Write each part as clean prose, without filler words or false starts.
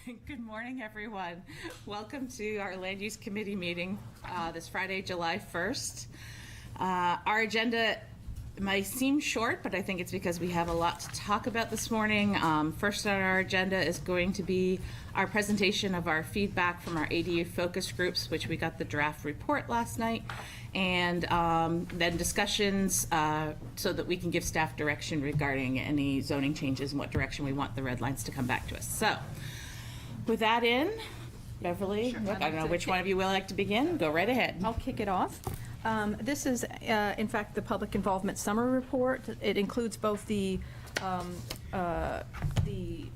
Good morning, everyone. Welcome to our Land Use Committee meeting this Friday, July 1st. Our agenda might seem short, but I think it's because we have a lot to talk about this morning. First on our agenda is going to be our presentation of our feedback from our ADU focus groups, which we got the draft report last night, and then discussions so that we can give staff direction regarding any zoning changes and what direction we want the red lines to come back to us. So, with that in, Beverly, Sure. I don't know which one of you would like to begin. Go right ahead. I'll kick it off. This is, in fact, the Public Involvement Summary Report. It includes both the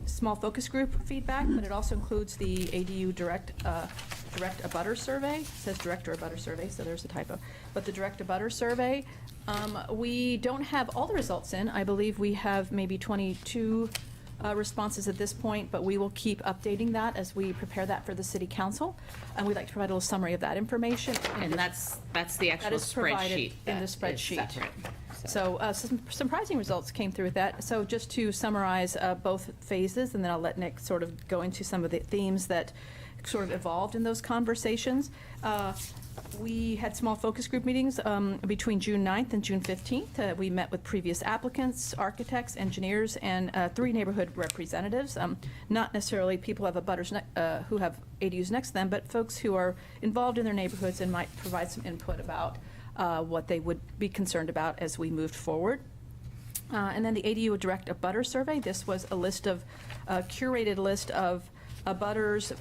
small focus group feedback, but it also includes the ADU direct abutter survey. It says director abutter survey, so there's a typo. But the direct abutter survey, we don't have all the results in. I believe we have maybe 22 responses at this point, but we will keep updating that as we prepare that for the City Council. And we'd like to provide a little summary of that information. And that's the actual That is provided spreadsheet. in the that is spreadsheet. separate. So some surprising results came through with that. So just to summarize both phases, and then I'll let Nick sort of go into some of the themes that sort of evolved in those conversations. We had small focus group meetings between June 9th and June 15th. We met with previous applicants, architects, engineers, and 3 neighborhood representatives. Not necessarily people who have who have ADUs next to them, but folks who are involved in their neighborhoods and might provide some input about what they would be concerned about as we moved forward. And then the ADU Direct Abutter Survey. This was a curated list of abutters.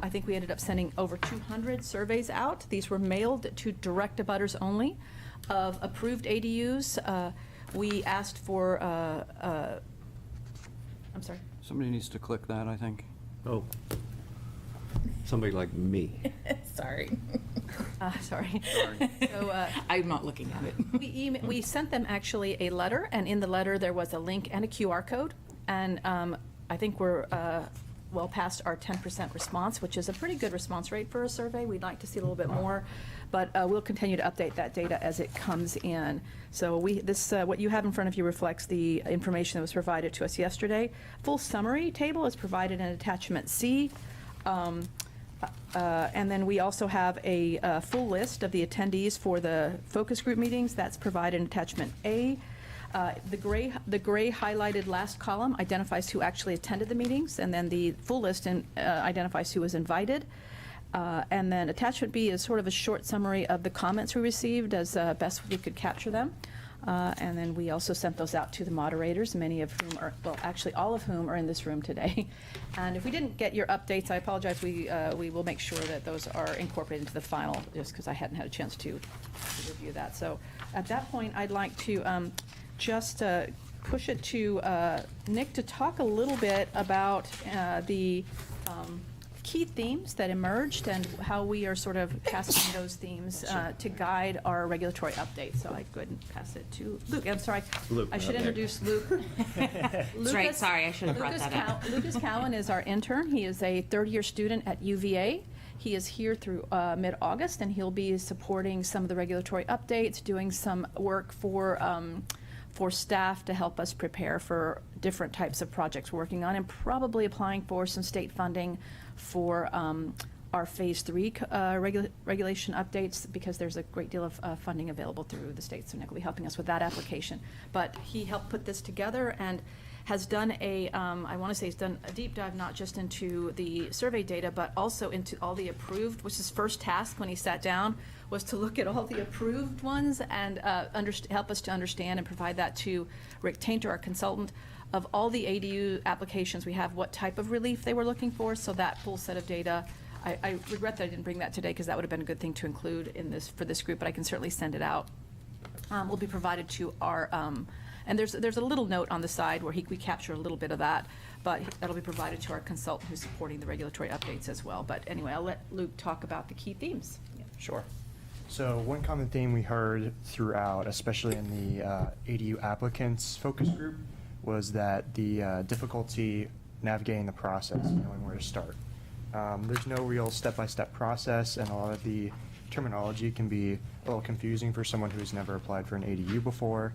I think we ended up sending over 200 surveys out. These were mailed to direct abutters only of approved ADUs. We asked for, I'm sorry. Somebody needs to click that, I think. Oh, somebody like me. Sorry. Sorry. So, I'm not looking at it. we sent them actually a letter, and in the letter there was a link and a QR code. And I think we're well past our 10% response, which is a pretty good response rate for a survey. We'd like to see a little bit more, but we'll continue to update that data as it comes in. So what you have in front of you reflects the information that was provided to us yesterday. Full summary table is provided in attachment C. And then we also have a full list of the attendees for the focus group meetings. That's provided in attachment A. The gray highlighted last column identifies who actually attended the meetings, and then the full list identifies who was invited. And then attachment B is sort of a short summary of the comments we received as best we could capture them. And then we also sent those out to the moderators, many of whom are, well, actually all of whom are in this room today. And if we didn't get your updates, I apologize. We will make sure that those are incorporated into the final, just because I hadn't had a chance to review that. So at that point, I'd like to just push it to Nick to talk a little bit about the key themes that emerged and how we are sort of casting those themes to guide our regulatory update. So I'd go ahead and pass it to Luke. I'm sorry, Luke, I should okay. introduce Luke. That's right, sorry, I should have brought that up. Lucas Cowan is our intern. He is a third-year student at UVA. He is here through mid-August, and he'll be supporting some of the regulatory updates, doing some work for staff to help us prepare for different types of projects we're working on, and probably applying for some state funding for our Phase 3 regulation updates, because there's a great deal of funding available through the state, so Nick will be helping us with that application. But he helped put this together and has done I want to say he's done a deep dive not just into the survey data, but also into all the approved, which his first task when he sat down was to look at all the approved ones and help us to understand and provide that to Rick Tainter, our consultant, of all the ADU applications we have, what type of relief they were looking for. So that full set of data, I regret that I didn't bring that today, because that would have been a good thing to include in this for this group, but I can certainly send it out. Will be provided to our, and there's a little note on the side where we capture a little bit of that, but that'll be provided to our consultant who's supporting the regulatory updates as well. But anyway, I'll let Luke talk about the key themes. Sure. So one common theme we heard throughout, especially in the ADU applicants focus group, was that the difficulty navigating the process, knowing where to start. There's no real step-by-step process, and a lot of the terminology can be a little confusing for someone who's never applied for an ADU before.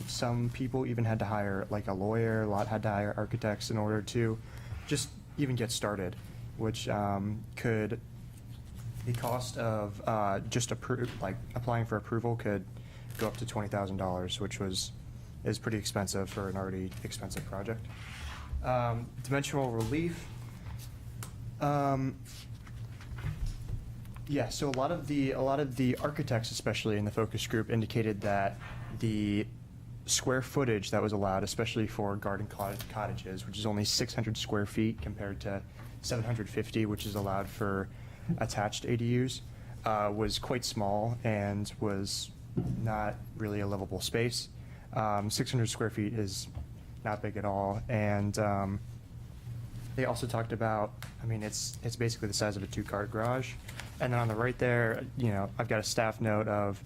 Some people even had to hire like a lawyer, a lot had to hire architects in order to just even get started, which could, the cost of just applying for approval could go up to $20,000, which is pretty expensive for an already expensive project. Dimensional relief. Yeah, so a lot of the architects, especially in the focus group, indicated that the square footage that was allowed, especially for garden cottages, which is only 600 square feet compared to 750, which is allowed for attached ADUs, was quite small and was not really a livable space. 600 square feet is not big at all, and they also talked about, I mean, it's basically the size of a two-car garage. And then on the right there, I've got a staff note of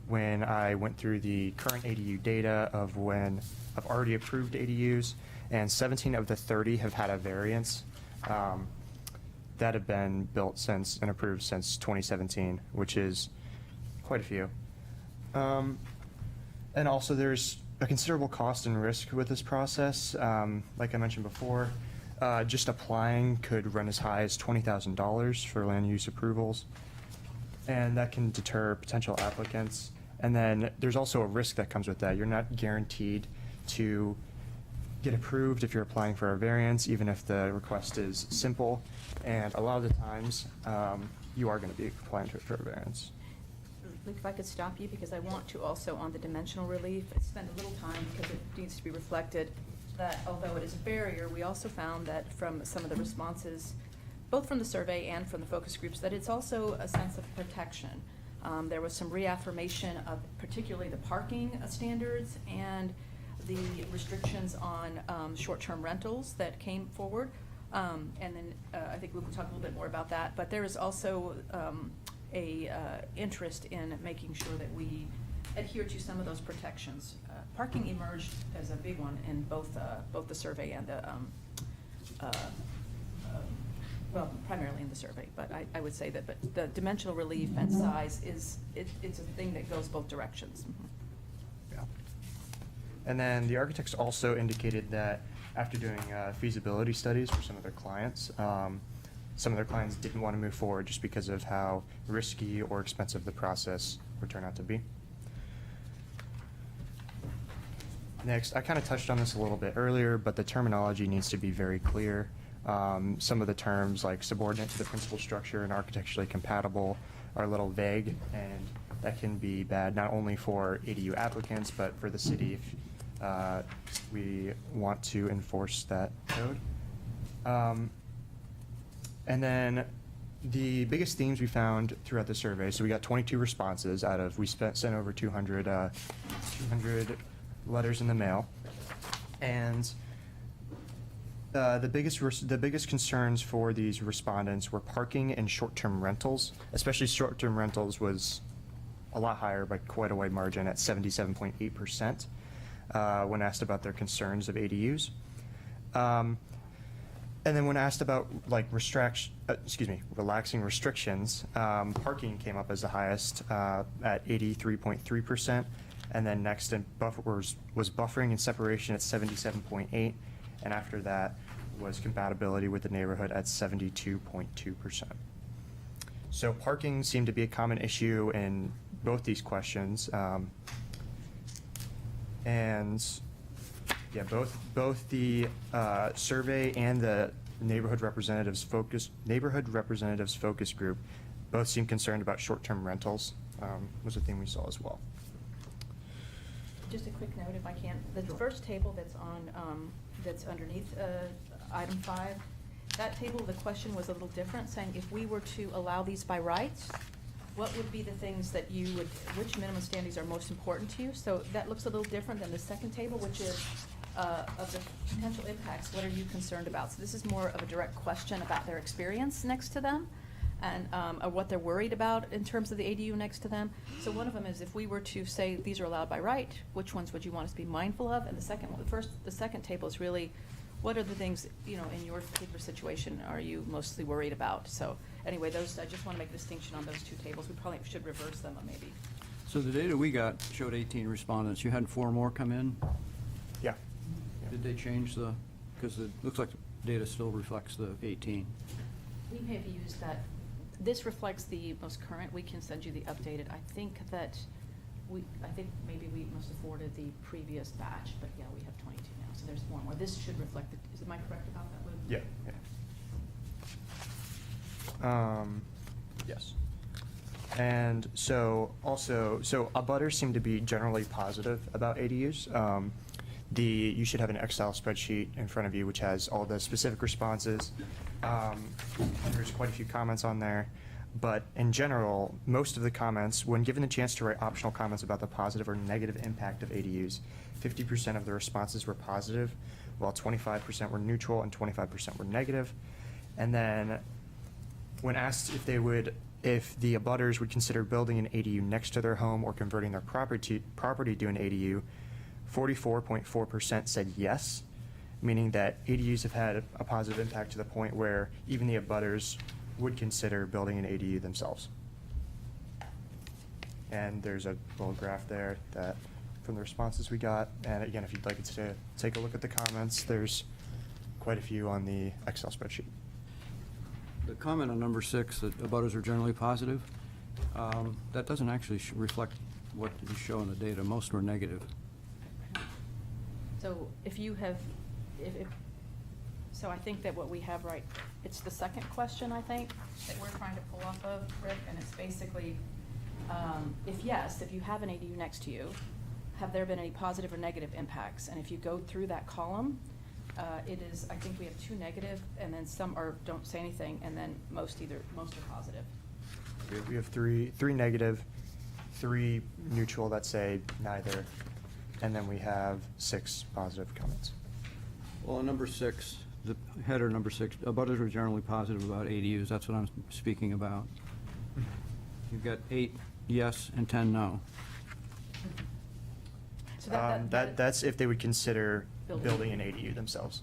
when I went through the current ADU data of already approved ADUs, and 17 of the 30 have had a variance that have been built and approved since 2017, which is quite a few. And also there's a considerable cost and risk with this process. Like I mentioned before, just applying could run as high as $20,000 for land use approvals, and that can deter potential applicants. And then there's also a risk that comes with that. You're not guaranteed to get approved if you're applying for a variance, even if the request is simple. And a lot of the times, you are going to be applying for a variance. Luke, if I could stop you, because I want to also, on the dimensional relief, spend a little time, because it needs to be reflected, that although it is a barrier, we also found that from some of the responses, both from the survey and from the focus groups, that it's also a sense of protection. There was some reaffirmation of particularly the parking standards and the restrictions on short-term rentals that came forward. And then I think Luke will talk a little bit more about that, but there is also a interest in making sure that we adhere to some of those protections. Parking emerged as a big one in both the survey and the, well, primarily in the survey, but I would say that, but the dimensional relief and size it's a thing that goes both directions. Yeah. And then the architects also indicated that after doing feasibility studies for some of their clients didn't want to move forward just because of how risky or expensive the process would turn out to be. Next, I kind of touched on this a little bit earlier, but the terminology needs to be very clear. Some of the terms like subordinate to the principal structure and architecturally compatible are a little vague, and that can be bad not only for ADU applicants, but for the city if we want to enforce that code. And then the biggest themes we found throughout the survey, so we got 22 responses out of, we sent over 200 letters in the mail. And the biggest concerns for these respondents were parking and short-term rentals. Especially short-term rentals was a lot higher by quite a wide margin at 77.8% when asked about their concerns of ADUs. And then when asked about relaxing restrictions, parking came up as the highest at 83.3%, and then next in was buffering and separation at 77.8%, and after that was compatibility with the neighborhood at 72.2%. So parking seemed to be a common issue in both these questions, and yeah, both the survey and the neighborhood representatives focus group both seem concerned about short-term rentals. Was a thing we saw as well. Just a quick note, if I can. The first table that's on, that's underneath item 5, that table, the question was a little different, saying if we were to allow these by rights, what would be the things that you would, which minimum standards are most important to you? So that looks a little different than the second table, which is of the potential impacts, what are you concerned about? So this is more of a direct question about their experience next to them, and or what they're worried about in terms of the ADU next to them. So one of them is, if we were to say these are allowed by right, which ones would you want us to be mindful of? And the second one, the second table is really, what are the things, in your particular situation are you mostly worried about? So anyway, those, I just want to make a distinction on those two tables. We probably should reverse them maybe. So the data we got showed 18 respondents. You had 4 more come in? Yeah. Did they change because it looks like data still reflects the 18. We may have used that, this reflects the most current, we can send you the updated. I think maybe we must have forwarded the previous batch, but yeah, we have 22 now, so there's one more. This should reflect, am I correct about that, Luke? Yeah, yes. And so also, abutters seem to be generally positive about ADUs. You should have an Excel spreadsheet in front of you which has all the specific responses. There's quite a few comments on there, but in general, most of the comments, when given the chance to write optional comments about the positive or negative impact of ADUs, 50% of the responses were positive, while 25% were neutral and 25% were negative. And then when asked if the abutters would consider building an ADU next to their home or converting their property to an ADU, 44.4% said yes, meaning that ADUs have had a positive impact to the point where even the abutters would consider building an ADU themselves. And there's a little graph there that from the responses we got. And again, if you'd like to take a look at the comments, there's quite a few on the Excel spreadsheet. The comment on number 6, that abutters are generally positive, that doesn't actually reflect what you show in the data. Most were negative. So if you have, so I think that what we have right, it's the second question, I think, that we're trying to pull off of, Rick, and it's basically, if you have an ADU next to you, have there been any positive or negative impacts? And if you go through that column, it is, I think we have 2 negative, and then some don't say anything, and then most are positive. We have three negative, 3 neutral that say neither, and then we have 6 positive comments. Well, on number 6, the header number 6, abutters are generally positive about ADUs. That's what I'm speaking about. You've got 8 yes and 10 no. So That's if they would consider building an ADU themselves.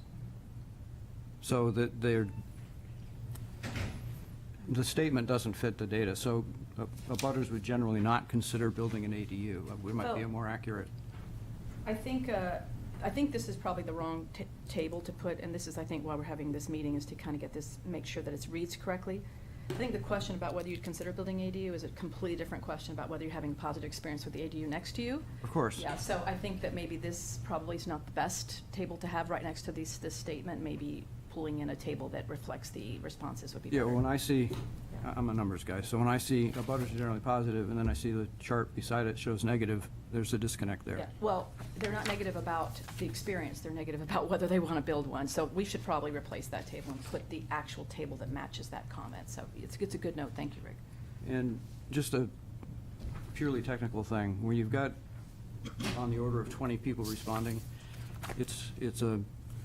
So that the statement doesn't fit the data. So abutters would generally not consider building an ADU. We might be Well, more accurate. I think this is probably the wrong table to put, and this is, I think, why we're having this meeting, is to kind of get this, make sure that it reads correctly. I think the question about whether you'd consider building ADU is a completely different question about whether you're having a positive experience with the ADU next to you. Of course. Yeah, so I think that maybe this probably is not the best table to have right next to this statement. Maybe pulling in a table that reflects the responses would be Yeah, better. when I see, Yeah. I'm a numbers guy, so when I see abutters are generally positive, and then I see the chart beside it shows negative, there's a disconnect there. Yeah, well, they're not negative about the experience, they're negative about whether they want to build one. So we should probably replace that table and put the actual table that matches that comment. So it's a good note. Thank you, Rick. And just a purely technical thing, where you've got on the order of 20 people responding,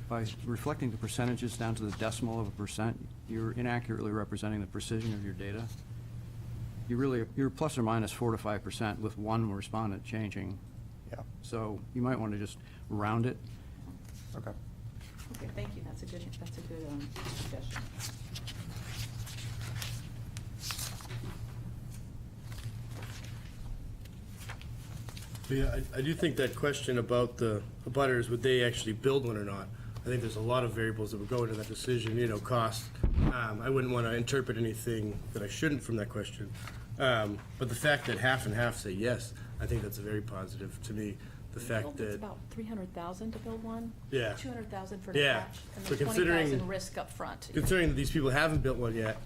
by reflecting the percentages down to the decimal of a percent, you're inaccurately representing the precision of your data. You're plus or minus 4 to 5% with one respondent changing. Yeah. So you might want to just round it. Okay. Okay, thank you. That's a good suggestion. Yeah, I do think that question about the abutters, would they actually build one or not? I think there's a lot of variables that would go into that decision, cost. I wouldn't want to interpret anything that I shouldn't from that question. But the fact that half and half say yes, I think that's a very positive to me. The fact It's that, about $300,000 to build one. Yeah. $200,000 for Yeah. detached, and So then considering- $20,000 risk up front. considering that these people haven't built one yet,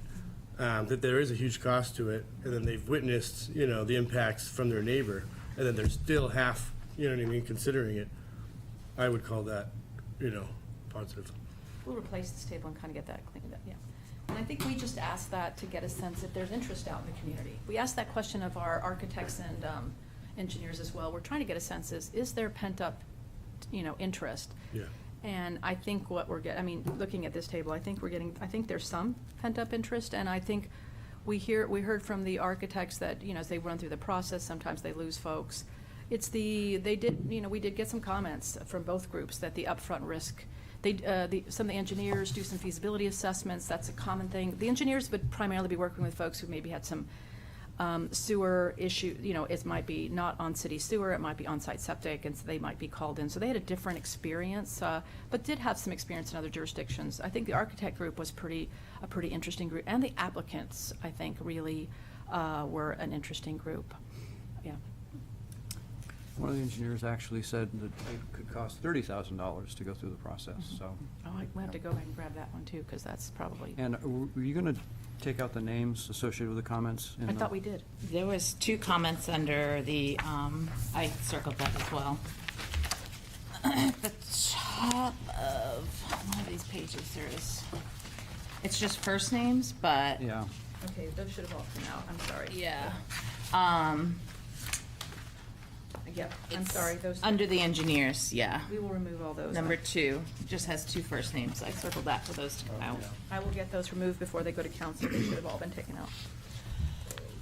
that there is a huge cost to it, and then they've witnessed, the impacts from their neighbor, and then they're still half, considering it, I would call that, positive. We'll replace this table and kind of get that cleaned up, yeah. And I think we just asked that to get a sense if there's interest out in the community. We asked that question of our architects and engineers as well. We're trying to get a sense is there pent-up, interest? Yeah. And I think what we're getting, looking at this table, I think there's some pent-up interest, and I think we heard from the architects that, as they run through the process, sometimes they lose folks. We did get some comments from both groups that the upfront risk, some of the engineers do some feasibility assessments, that's a common thing. The engineers would primarily be working with folks who maybe had some sewer issue, it might be not on city sewer, it might be on-site septic, and so they might be called in. So they had a different experience, but did have some experience in other jurisdictions. I think the architect group was a pretty interesting group, and the applicants, I think, really were an interesting group. Yeah. One of the engineers actually said that it could cost $30,000 to go through the process, so. Oh, I have to go back and grab that one too, because that's probably, And were you going to take out the names associated with the comments? I thought we did. There was 2 comments under the, I circled that as well. At the top of one of these pages, there is, it's just first names, but. Yeah. Okay, those should have all come out, I'm sorry. Yeah. Yep, I'm It's sorry, those, Under the engineers, yeah. we will remove all those. Number 2, just has 2 first names. I circled that for those to come out. I will get those removed before they go to council, they should have all been taken out.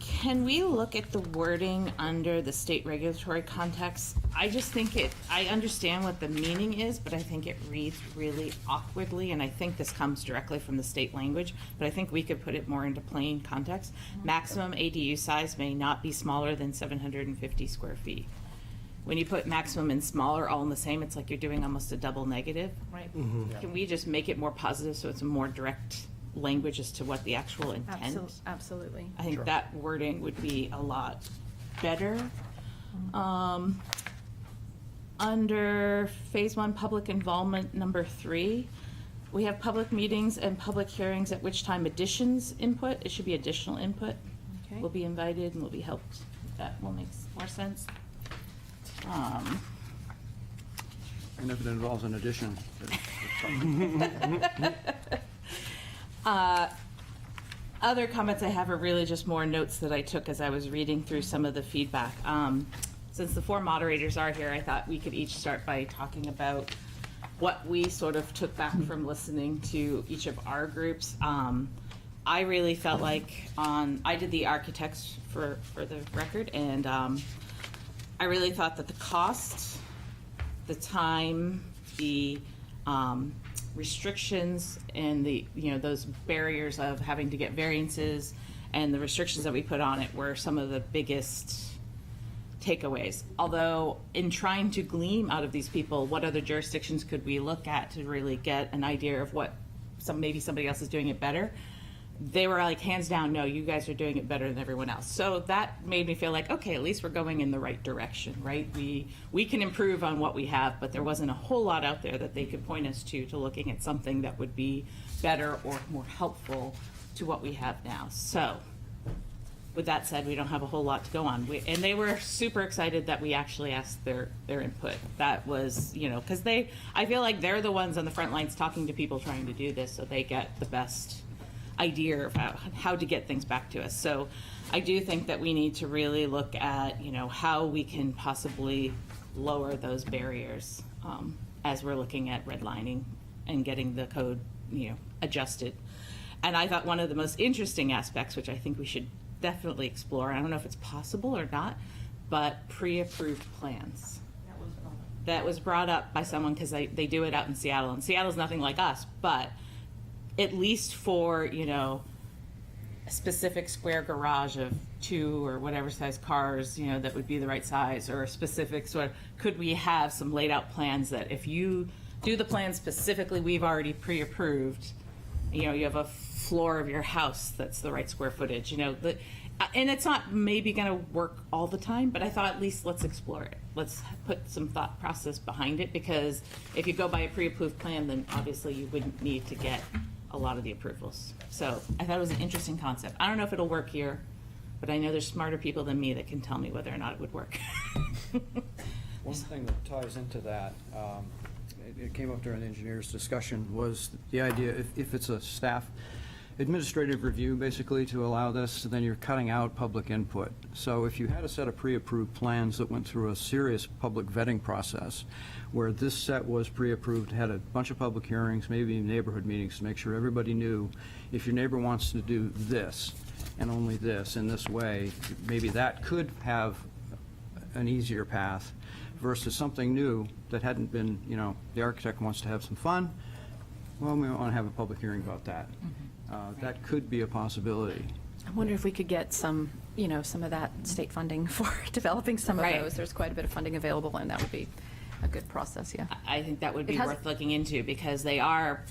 Can we look at the wording under the state regulatory context? I just think I understand what the meaning is, but I think it reads really awkwardly, and I think this comes directly from the state language, but I think we could put it more into plain context. Maximum ADU size may not be smaller than 750 square feet. When you put maximum and smaller all in the same, it's like you're doing almost a double negative. Right. Can we just make it more positive so it's a more direct language as to what the actual intent? Absolutely. I think Sure. that wording would be a lot better. Under Phase 1 public involvement, number 3, we have public meetings and public hearings at which time additions input, it should be additional input, Okay. will be invited and will be helped. That will make more sense. And if it involves an addition. Other comments I have are really just more notes that I took as I was reading through some of the feedback. Since the 4 moderators are here, I thought we could each start by talking about what we sort of took back from listening to each of our groups. I really felt like I did the architects for the record, and I really thought that the cost, the time, the restrictions, and those barriers of having to get variances and the restrictions that we put on it were some of the biggest takeaways. Although in trying to glean out of these people, what other jurisdictions could we look at to really get an idea of what maybe somebody else is doing it better, they were like, hands down, no, you guys are doing it better than everyone else. So that made me feel like, okay, at least we're going in the right direction, right? We can improve on what we have, but there wasn't a whole lot out there that they could point us to looking at something that would be better or more helpful to what we have now. So with that said, we don't have a whole lot to go on. And they were super excited that we actually asked their input. That was, because I feel like they're the ones on the front lines talking to people trying to do this, so they get the best idea of how to get things back to us. So I do think that we need to really look at, how we can possibly lower those barriers as we're looking at redlining and getting the code, adjusted. And I thought one of the most interesting aspects, which I think we should definitely explore, I don't know if it's possible or not, but pre-approved plans. That was brought up by someone because they do it out in Seattle, and Seattle's nothing like us, but at least for, a specific square garage of 2 or whatever size cars, that would be the right size, or a specific sort of, could we have some laid out plans that if you do the plan specifically we've already pre-approved, you have a floor of your house that's the right square footage, and it's not maybe going to work all the time, but I thought at least let's explore it. Let's put some thought process behind it, because if you go by a pre-approved plan, then obviously you wouldn't need to get a lot of the approvals. So I thought it was an interesting concept. I don't know if it'll work here, but I know there's smarter people than me that can tell me whether or not it would work. One thing that ties into that, it came up during the engineers' discussion, was the idea, if it's a staff administrative review, basically, to allow this, then you're cutting out public input. So if you had a set of pre-approved plans that went through a serious public vetting process, where this set was pre-approved, had a bunch of public hearings, maybe neighborhood meetings, to make sure everybody knew, if your neighbor wants to do this, and only this, in this way, maybe that could have an easier path, versus something new that hadn't been, the architect wants to have some fun, well, we want to have a public hearing about that. That could be a possibility. I wonder if we could get some, some of that state funding for developing some of Right. those. There's quite a bit of funding available, and that would be a good process, yeah. I think that would be It has- worth looking into, because they are,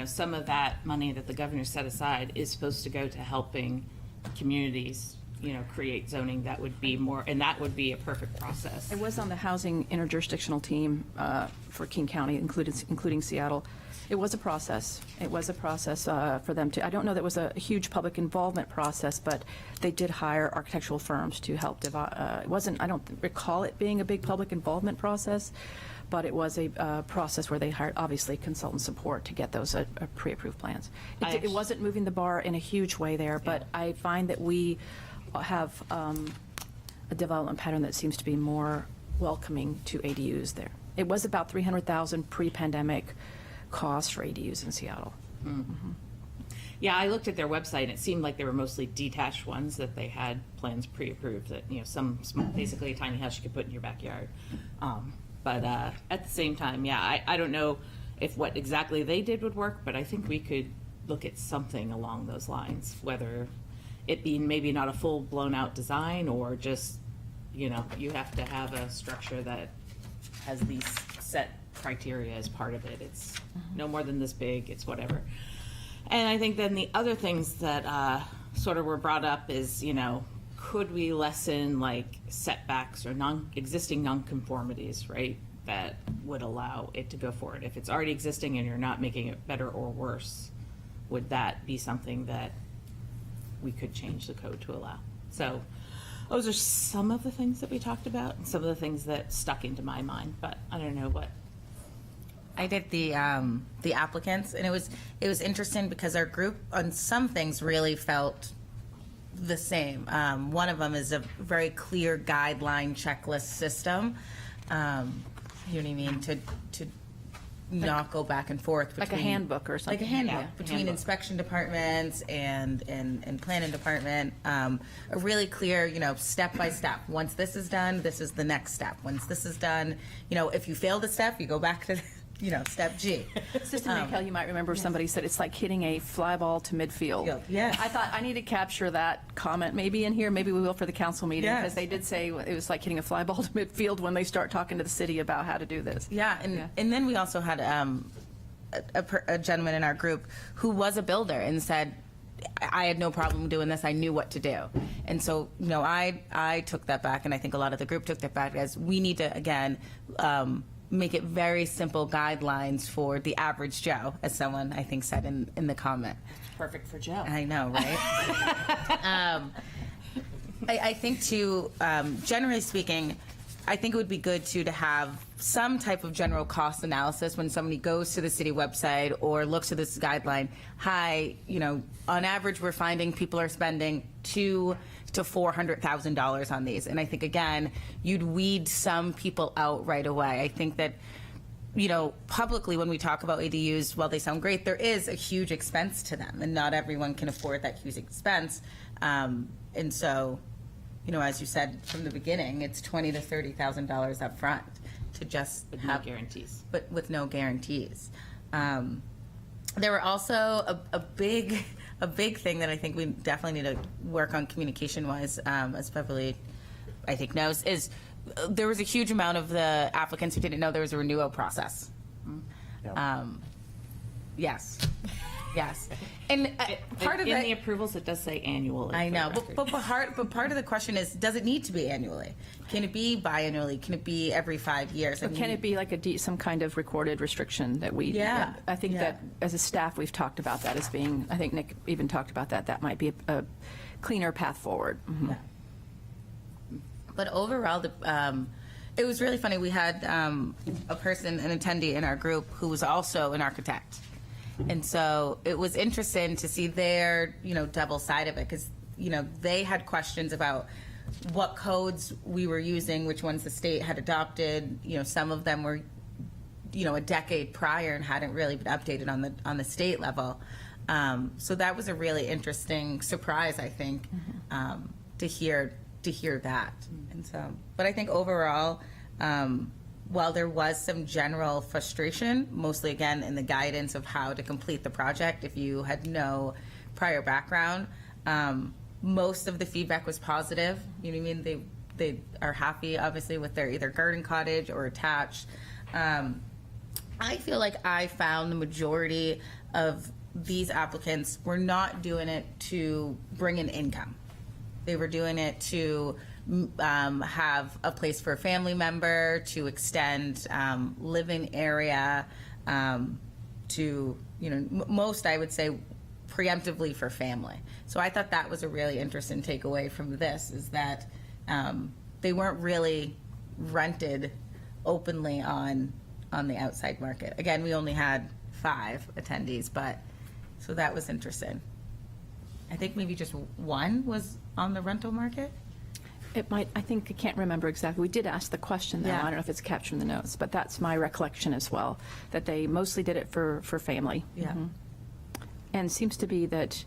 some of that money that the governor set aside is supposed to go to helping communities, create zoning that would be more, and that would be a perfect process. I was on the housing interjurisdictional team for King County, including Seattle. It was a process. It was a process for them to, I don't know that it was a huge public involvement process, but they did hire architectural firms to help it wasn't, I don't recall it being a big public involvement process, but it was a process where they hired, obviously, consultant support to get those pre-approved plans. It wasn't moving the bar in a huge way there, but I find that we have a development pattern that seems to be more welcoming to ADUs there. It was about $300,000 pre-pandemic cost for ADUs in Seattle. Yeah, I looked at their website, and it seemed like they were mostly detached ones, that they had plans pre-approved, that, basically a tiny house you could put in your backyard. But at the same time, yeah, I don't know if what exactly they did would work, but I think we could look at something along those lines, whether it be maybe not a full blown-out design, or just, you have to have a structure that has these set criteria as part of it. It's no more than this big, it's whatever. And I think then the other things that sort of were brought up is, could we lessen like setbacks or existing nonconformities, right? That would allow it to go forward. If it's already existing and you're not making it better or worse, would that be something that we could change the code to allow? So those are some of the things that we talked about, and some of the things that stuck into my mind, but I don't know what. I did the applicants, and it was interesting because our group on some things really felt the same. One of them is a very clear guideline checklist system. You know what I mean? To not go back and forth between, Like a handbook or something. like a handbook Yeah, between handbook. inspection departments and planning department. A really clear, step by step. Once this is done, this is the next step. Once this is done, if you fail the step, you go back to step G. Assistant Mayor Kell, you might remember somebody said it's like hitting a fly ball to midfield. Yes. I thought I need to capture that comment maybe in here. Maybe we will for the council meeting, Yes. because they did say it was like hitting a fly ball to midfield when they start talking to the city about how to do this. Yeah, and then we also had a gentleman in our group who was a builder and said, I had no problem doing this. I knew what to do. And so, I took that back, and I think a lot of the group took that back, as we need to, again, make it very simple guidelines for the average Joe, as someone, I think, said in the comment. Perfect for Joe. I know, right? I think too, generally speaking, I think it would be good too to have some type of general cost analysis when somebody goes to the city website or looks at this guideline. Hi, on average, we're finding people are spending $200,000 to $400,000 on these, and I think again, you'd weed some people out right away. I think that publicly, when we talk about ADUs, while they sound great, there is a huge expense to them, and not everyone can afford that huge expense. And so, as you said from the beginning, it's $20,000 to $30,000 up front to just With no guarantees. but with no guarantees. There were also a big thing that I think we definitely need to work on communication-wise, as Beverly, I think, knows, is there was a huge amount of the applicants who didn't know there was a renewal process. Yeah. Yes. And part of in that, the approvals, it does say annually. I for know, the record. but part of the question is, does it need to be annually? Can it be biannually? Can it be every 5 years? Or can it be like some kind of recorded restriction that we? Yeah, I think yeah. that as a staff, we've talked about that as being, I think Nick even talked about that. That might be a cleaner path forward. Mhm. But overall, it was really funny. We had a person, an attendee in our group, who was also an architect. And so it was interesting to see their, double side of it, because, they had questions about what codes we were using, which ones the state had adopted. Some of them were, a decade prior and hadn't really been updated on the state level. So that was a really interesting surprise, I think, to hear that. And so, but I think overall, while there was some general frustration, mostly again in the guidance of how to complete the project if you had no prior background, most of the feedback was positive. You know what I mean? They are happy, obviously, with their either garden cottage or attached. I feel like I found the majority of these applicants were not doing it to bring in income. They were doing it to have a place for a family member, to extend living area, to, you know, most I would say preemptively for family. So I thought that was a really interesting takeaway from this, is that they weren't really rented openly on the outside market. Again, we only had 5 attendees, but so that was interesting. I think maybe just one was on the rental market. It might, I can't remember exactly. We did ask the question, though. Yeah. I don't know if it's captured in the notes, but that's my recollection as well, that they mostly did it for family. Yeah. And seems to be that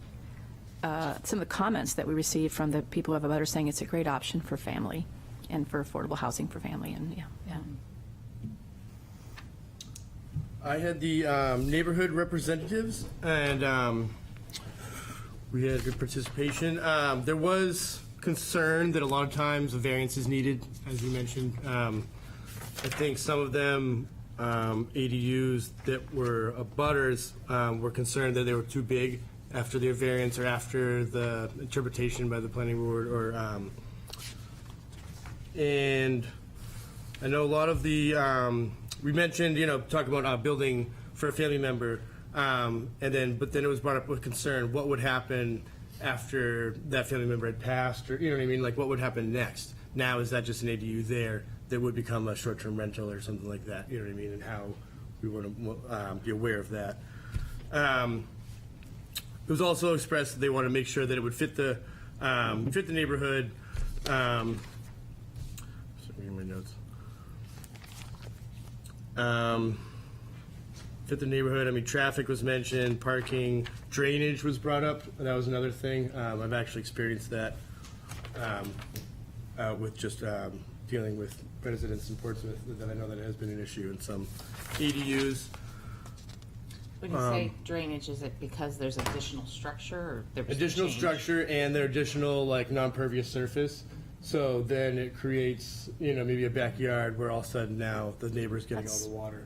some of the comments that we received from the people who have a butter saying it's a great option for family and for affordable housing for family, and yeah. Yeah. I had the neighborhood representatives, and we had good participation. There was concern that a lot of times a variance is needed, as you mentioned. I think some of them, ADUs that were abutters, were concerned that they were too big after their variance or after the interpretation by the planning board, or and I know a lot of the, we mentioned, you know, talking about building for a family member, but then it was brought up with concern, what would happen after that family member had passed, or, you know what I mean, like what would happen next? Now, is that just an ADU there that would become a short-term rental or something like that, you know what I mean, and how we want to be aware of that. It was also expressed that they want to make sure that it would fit the neighborhood. Sorry, my notes. Fit the neighborhood. I mean, traffic was mentioned, parking, drainage was brought up. That was another thing. I've actually experienced that with just dealing with residents in Portsmouth, that I know that has been an issue in some ADUs. When you say drainage, is it because there's additional structure, or there was Additional change? structure and their additional, like, non-pervious surface. So then it creates, you know, maybe a backyard where all of a sudden now the neighbor's getting all the water.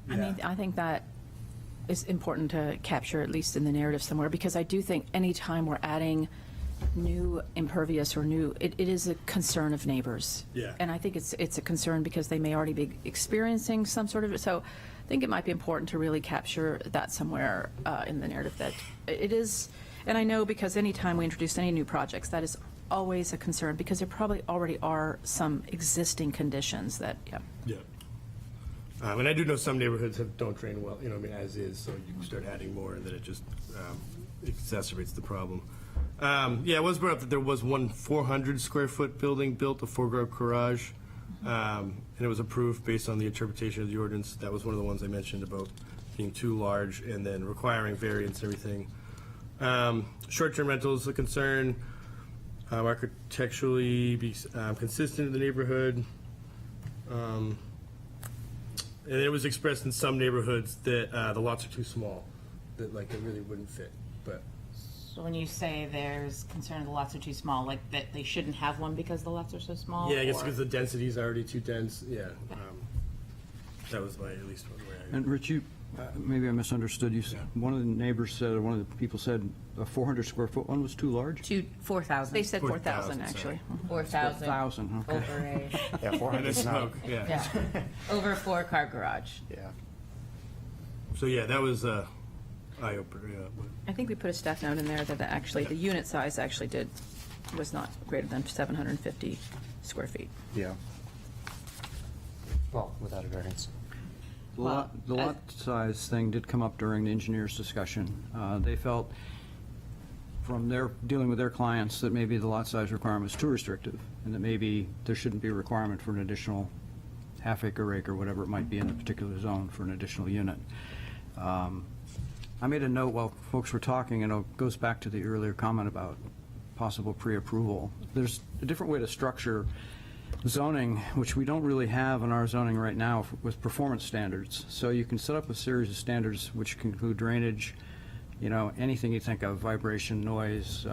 I mean, I think that is important to capture, at least in the narrative somewhere, because I do think anytime we're adding new impervious or new, it is a concern of neighbors. Yeah. And I think it's a concern because they may already be experiencing some sort of, so I think it might be important to really capture that somewhere in the narrative, that it is, and I know because anytime we introduce any new projects, that is always a concern, because there probably already are some existing conditions that, yeah. Yeah. And I do know some neighborhoods don't drain well, you know, I mean, as is, so you start adding more, and then it just exacerbates the problem. Yeah, it was brought up that there was one 400-square-foot building built, a four-car garage, and it was approved based on the interpretation of the ordinance. That was one of the ones I mentioned about being too large and then requiring variance and everything. Short-term rentals a concern. Architecturally be consistent in the neighborhood. And it was expressed in some neighborhoods that the lots are too small, that like it really wouldn't fit, but. So when you say there's concern the lots are too small, like that they shouldn't have one because the lots are so small? Yeah, I guess or- because the density is already too dense, yeah. That was my, at least one way I. And Rich, maybe I misunderstood you. One of the neighbors said, or one of the people said, a 400-square-foot one was too large? 4,000. They said 4,000, 4,000, actually. 4,000 1,000, okay. over a, Yeah, 400 is not. Smoke, yeah. yeah, over a 4-car garage. Yeah. So, yeah, that was eye-opener, yeah. but- I think we put a staff note in there that actually, the unit size actually was not greater than 750 square feet. Yeah. Well, without a variance. The lot size thing did come up during the engineers' discussion. They felt, from their, dealing with their clients, that maybe the lot size requirement was too restrictive, and that maybe there shouldn't be a requirement for an additional half-acre, acre, whatever it might be in a particular zone for an additional unit. I made a note while folks were talking, and it goes back to the earlier comment about possible pre-approval. There's a different way to structure zoning, which we don't really have in our zoning right now with performance standards. So you can set up a series of standards which can include drainage, you know, anything you think of, vibration, noise,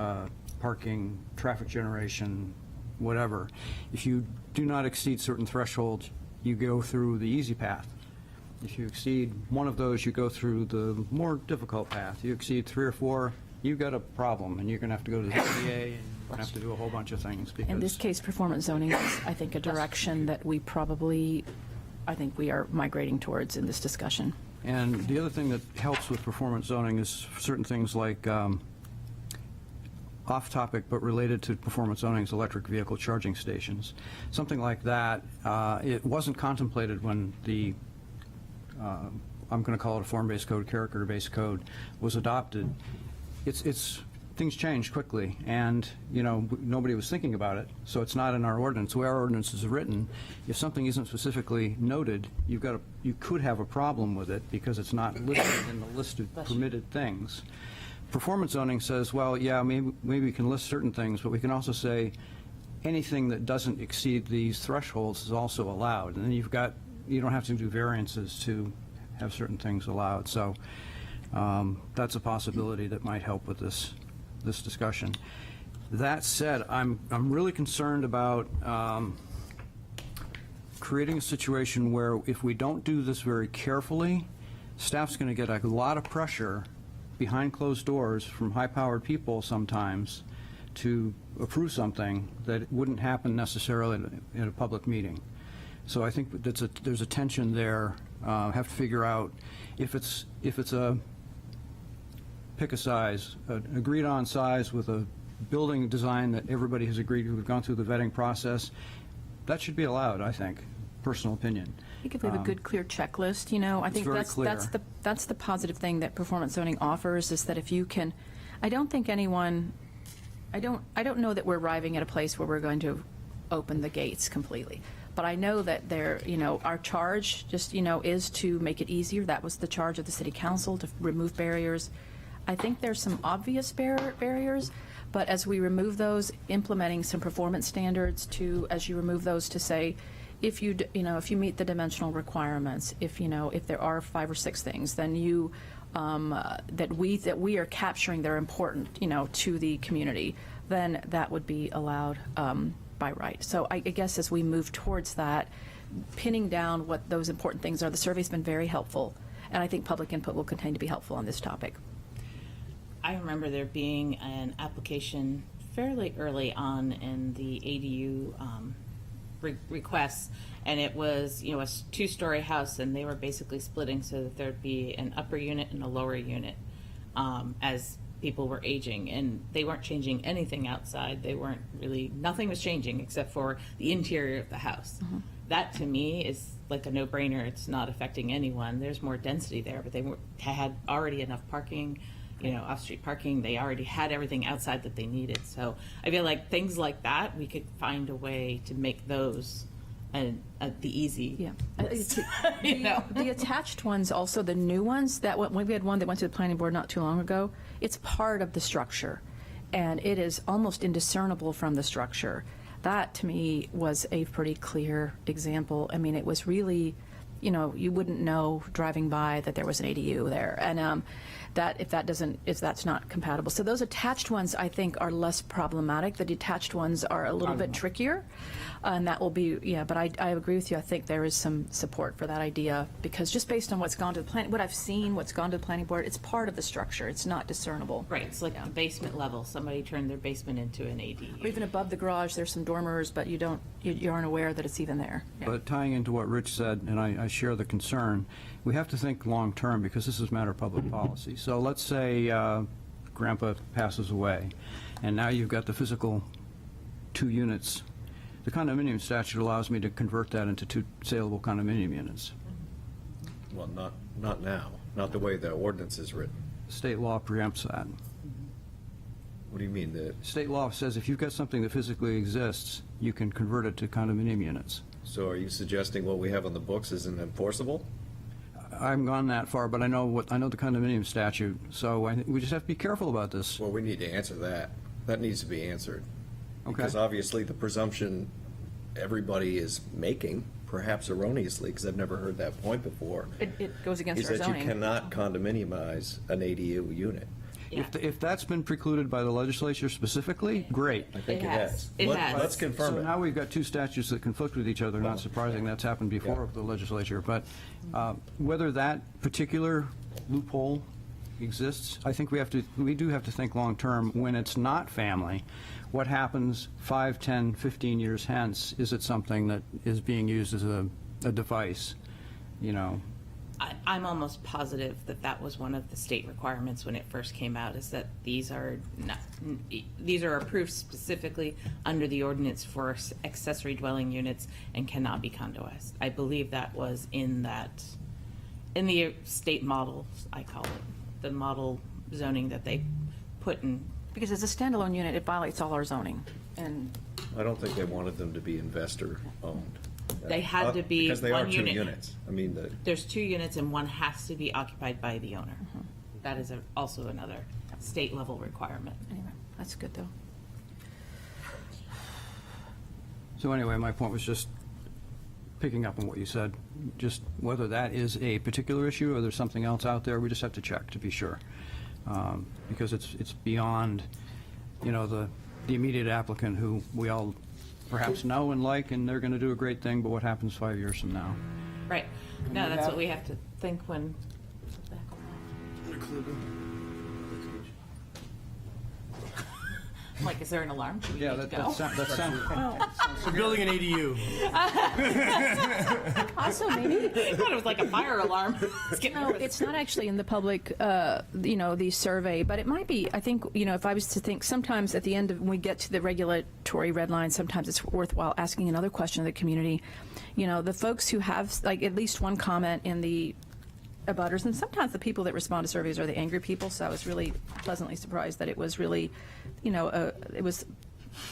parking, traffic generation, whatever. If you do not exceed certain thresholds, you go through the easy path. If you exceed one of those, you go through the more difficult path. You exceed 3 or 4, you've got a problem, and you're going to have to go to the ZBA, and you're going to have to do a whole bunch of things. Because In this case, performance zoning is, I think, a direction that we probably, I think we are migrating towards in this discussion. And the other thing that helps with performance zoning is certain things like, off-topic but related to performance zoning, is electric vehicle charging stations. Something like that, it wasn't contemplated when the, I'm going to call it a form-based code, character-based code, was adopted. Things change quickly, and, nobody was thinking about it, so it's not in our ordinance. The way our ordinance is written, if something isn't specifically noted, you could have a problem with it because it's not listed in the list of permitted things. Performance zoning says, well, yeah, maybe we can list certain things, but we can also say anything that doesn't exceed these thresholds is also allowed. And then you don't have to do variances to have certain things allowed. So that's a possibility that might help with this discussion. That said, I'm really concerned about creating a situation where if we don't do this very carefully, staff's going to get a lot of pressure behind closed doors from high-powered people sometimes to approve something that wouldn't happen necessarily in a public meeting. So I think there's a tension there. Have to figure out if it's a pick a size, an agreed-on size with a building design that everybody has agreed to, have gone through the vetting process, that should be allowed, I think. Personal opinion. I think if we have a good, clear checklist, I think very that's the positive thing that performance zoning offers, is that if you can, I don't know that we're arriving at a place where we're going to open the gates completely. But I know that our charge just, is to make it easier. That was the charge of the city council, to remove barriers. I think there's some obvious barriers, but as we remove those, implementing some performance standards as you remove those, to say, if you meet the dimensional requirements, if there are 5 or 6 things, then that we are capturing they're important, to the community, then that would be allowed by right. So I guess as we move towards that, pinning down what those important things are, the survey's been very helpful, and I think public input will continue to be helpful on this topic. I remember there being an application fairly early on in the ADU requests, and it was, a 2-story house, and they were basically splitting so that there'd be an upper unit and a lower unit as people were aging, and they weren't changing anything outside. Nothing was changing except for the interior of the house. Mm-hmm. That to me is like a no-brainer. It's not affecting anyone. There's more density there, but they had already enough parking, off-street parking. They already had everything outside that they needed. So I feel like things like that, we could find a way to make those the easy. Yeah. The attached ones, also the new ones, we had one that went to the planning board not too long ago. It's part of the structure, and it is almost indiscernible from the structure. That, to me, was a pretty clear example. I mean, it was really, you wouldn't know driving by that there was an ADU there, and if that's not compatible. So those attached ones, I think, are less problematic. The detached ones are a little bit trickier, and that will be, but I agree with you. I think there is some support for that idea, because just based on what's gone to the planning, what I've seen, what's gone to the planning board, it's part of the structure. It's not discernible. Right, it's like the basement level. Somebody turned their basement into an ADU. Or even above the garage, there's some dormers, but you aren't aware that it's even there. Yeah. But tying into what Rich said, and I share the concern, we have to think long-term, because this is a matter of public policy. So let's say Grandpa passes away, and now you've got the physical 2 units. The condominium statute allows me to convert that into 2 saleable condominium units. Well, not now, not the way the ordinance is written. State law preempts that. What do you mean? State law says if you've got something that physically exists, you can convert it to condominium units. So are you suggesting what we have on the books isn't enforceable? I haven't gone that far, but I know the condominium statute, so we just have to be careful about this. Well, we need to answer that. That needs to be answered. Okay. Because obviously the presumption everybody is making, perhaps erroneously, because I've never heard that point before, It goes against is our that zoning. you cannot condominiumize an ADU unit. Yeah. If that's been precluded by the legislature specifically, great. I think It it has. has. It has. Let's confirm So it. now we've got two statutes that conflict with each other, not surprising, that's happened before the legislature. But whether that particular loophole exists, I think we do have to think long-term. When it's not family, what happens 5, 10, 15 years hence? Is it something that is being used as a device, you know? I'm almost positive that that was one of the state requirements when it first came out, is that these are approved specifically under the ordinance for accessory dwelling units and cannot be condoized. I believe that was in the state model, I call it, the model zoning that they put in. Because as a standalone unit, it violates all our zoning. And I don't think they wanted them to be investor-owned. They had to be Because they are one two unit. units. I mean, There's 2 units and one has to be occupied by the owner. That is also another state level requirement. anyway, that's good, though. So anyway, my point was just picking up on what you said, just whether that is a particular issue or there's something else out there, we just have to check to be sure. Because it's beyond, you know, the immediate applicant who we all perhaps know and like, and they're going to do a great thing, but what happens 5 years from now? Right. No, that's what we have to think when. I'm like, is there an alarm? Should we Yeah, need to that go? sounds. We're building an ADU. Also, maybe, I thought it was like a fire alarm. It's getting no, nervous. it's not actually in the public, the survey, but it might be. I think, if I was to think, sometimes at the end of, when we get to the regulatory red line, sometimes it's worthwhile asking another question of the community. The folks who have, like, at least one comment in the abutters, and sometimes the people that respond to surveys are the angry people, so I was really pleasantly surprised that it was really, it was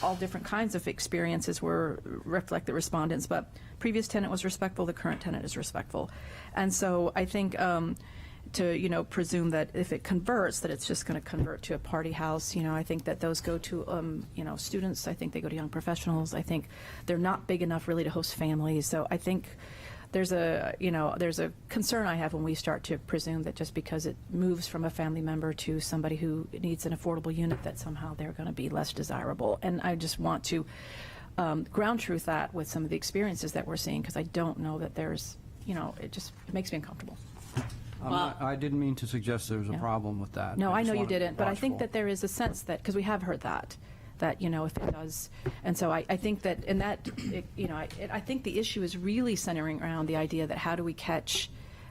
all different kinds of experiences reflect the respondents, but previous tenant was respectful, the current tenant is respectful. And so I think to, presume that if it converts, that it's just going to convert to a party house, I think that those go to, students, I think they go to young professionals, I think they're not big enough really to host families, so I think there's a concern I have when we start to presume that just because it moves from a family member to somebody who needs an affordable unit, that somehow they're going to be less desirable. And I just want to ground truth that with some of the experiences that we're seeing, because I don't know that there's, it makes me uncomfortable. I didn't mean to suggest there was a problem with that. No, I just know you wanted to be didn't, but I think watchful. that there is a sense that, because we have heard that if it does, and so I think that, and that, I think the issue is really centering around the idea that how do we catch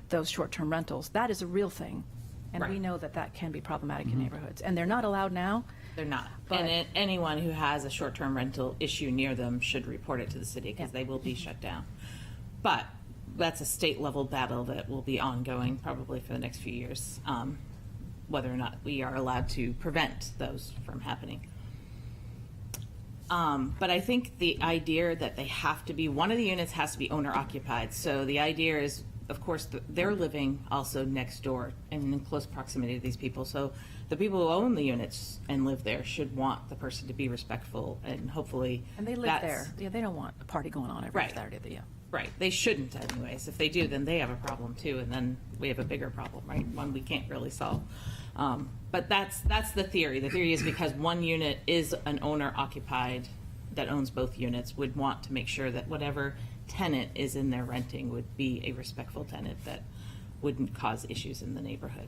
those short-term rentals? That is a real thing, and we Right. know that that can be problematic in neighborhoods, and they're not allowed now. They're not. But- And anyone who has a short-term rental issue near them should report it to the city because Yeah. they will be shut down. But that's a state-level battle that will be ongoing probably for the next few years, whether or not we are allowed to prevent those from happening. But I think the idea that they have to be, one of the units has to be owner occupied. So the idea is, of course, they're living also next door and in close proximity to these people. So the people who own the units and live there should want the person to be respectful and hopefully. And they live that's- there. Yeah, they don't want a party going on every Right. Saturday, yeah. Right, they shouldn't anyways. If they do, then they have a problem too, and then we have a bigger problem, right? One we can't really solve. But that's the theory. The theory is because one unit is an owner occupied that owns both units, would want to make sure that whatever tenant is in there renting would be a respectful tenant that wouldn't cause issues in the neighborhood.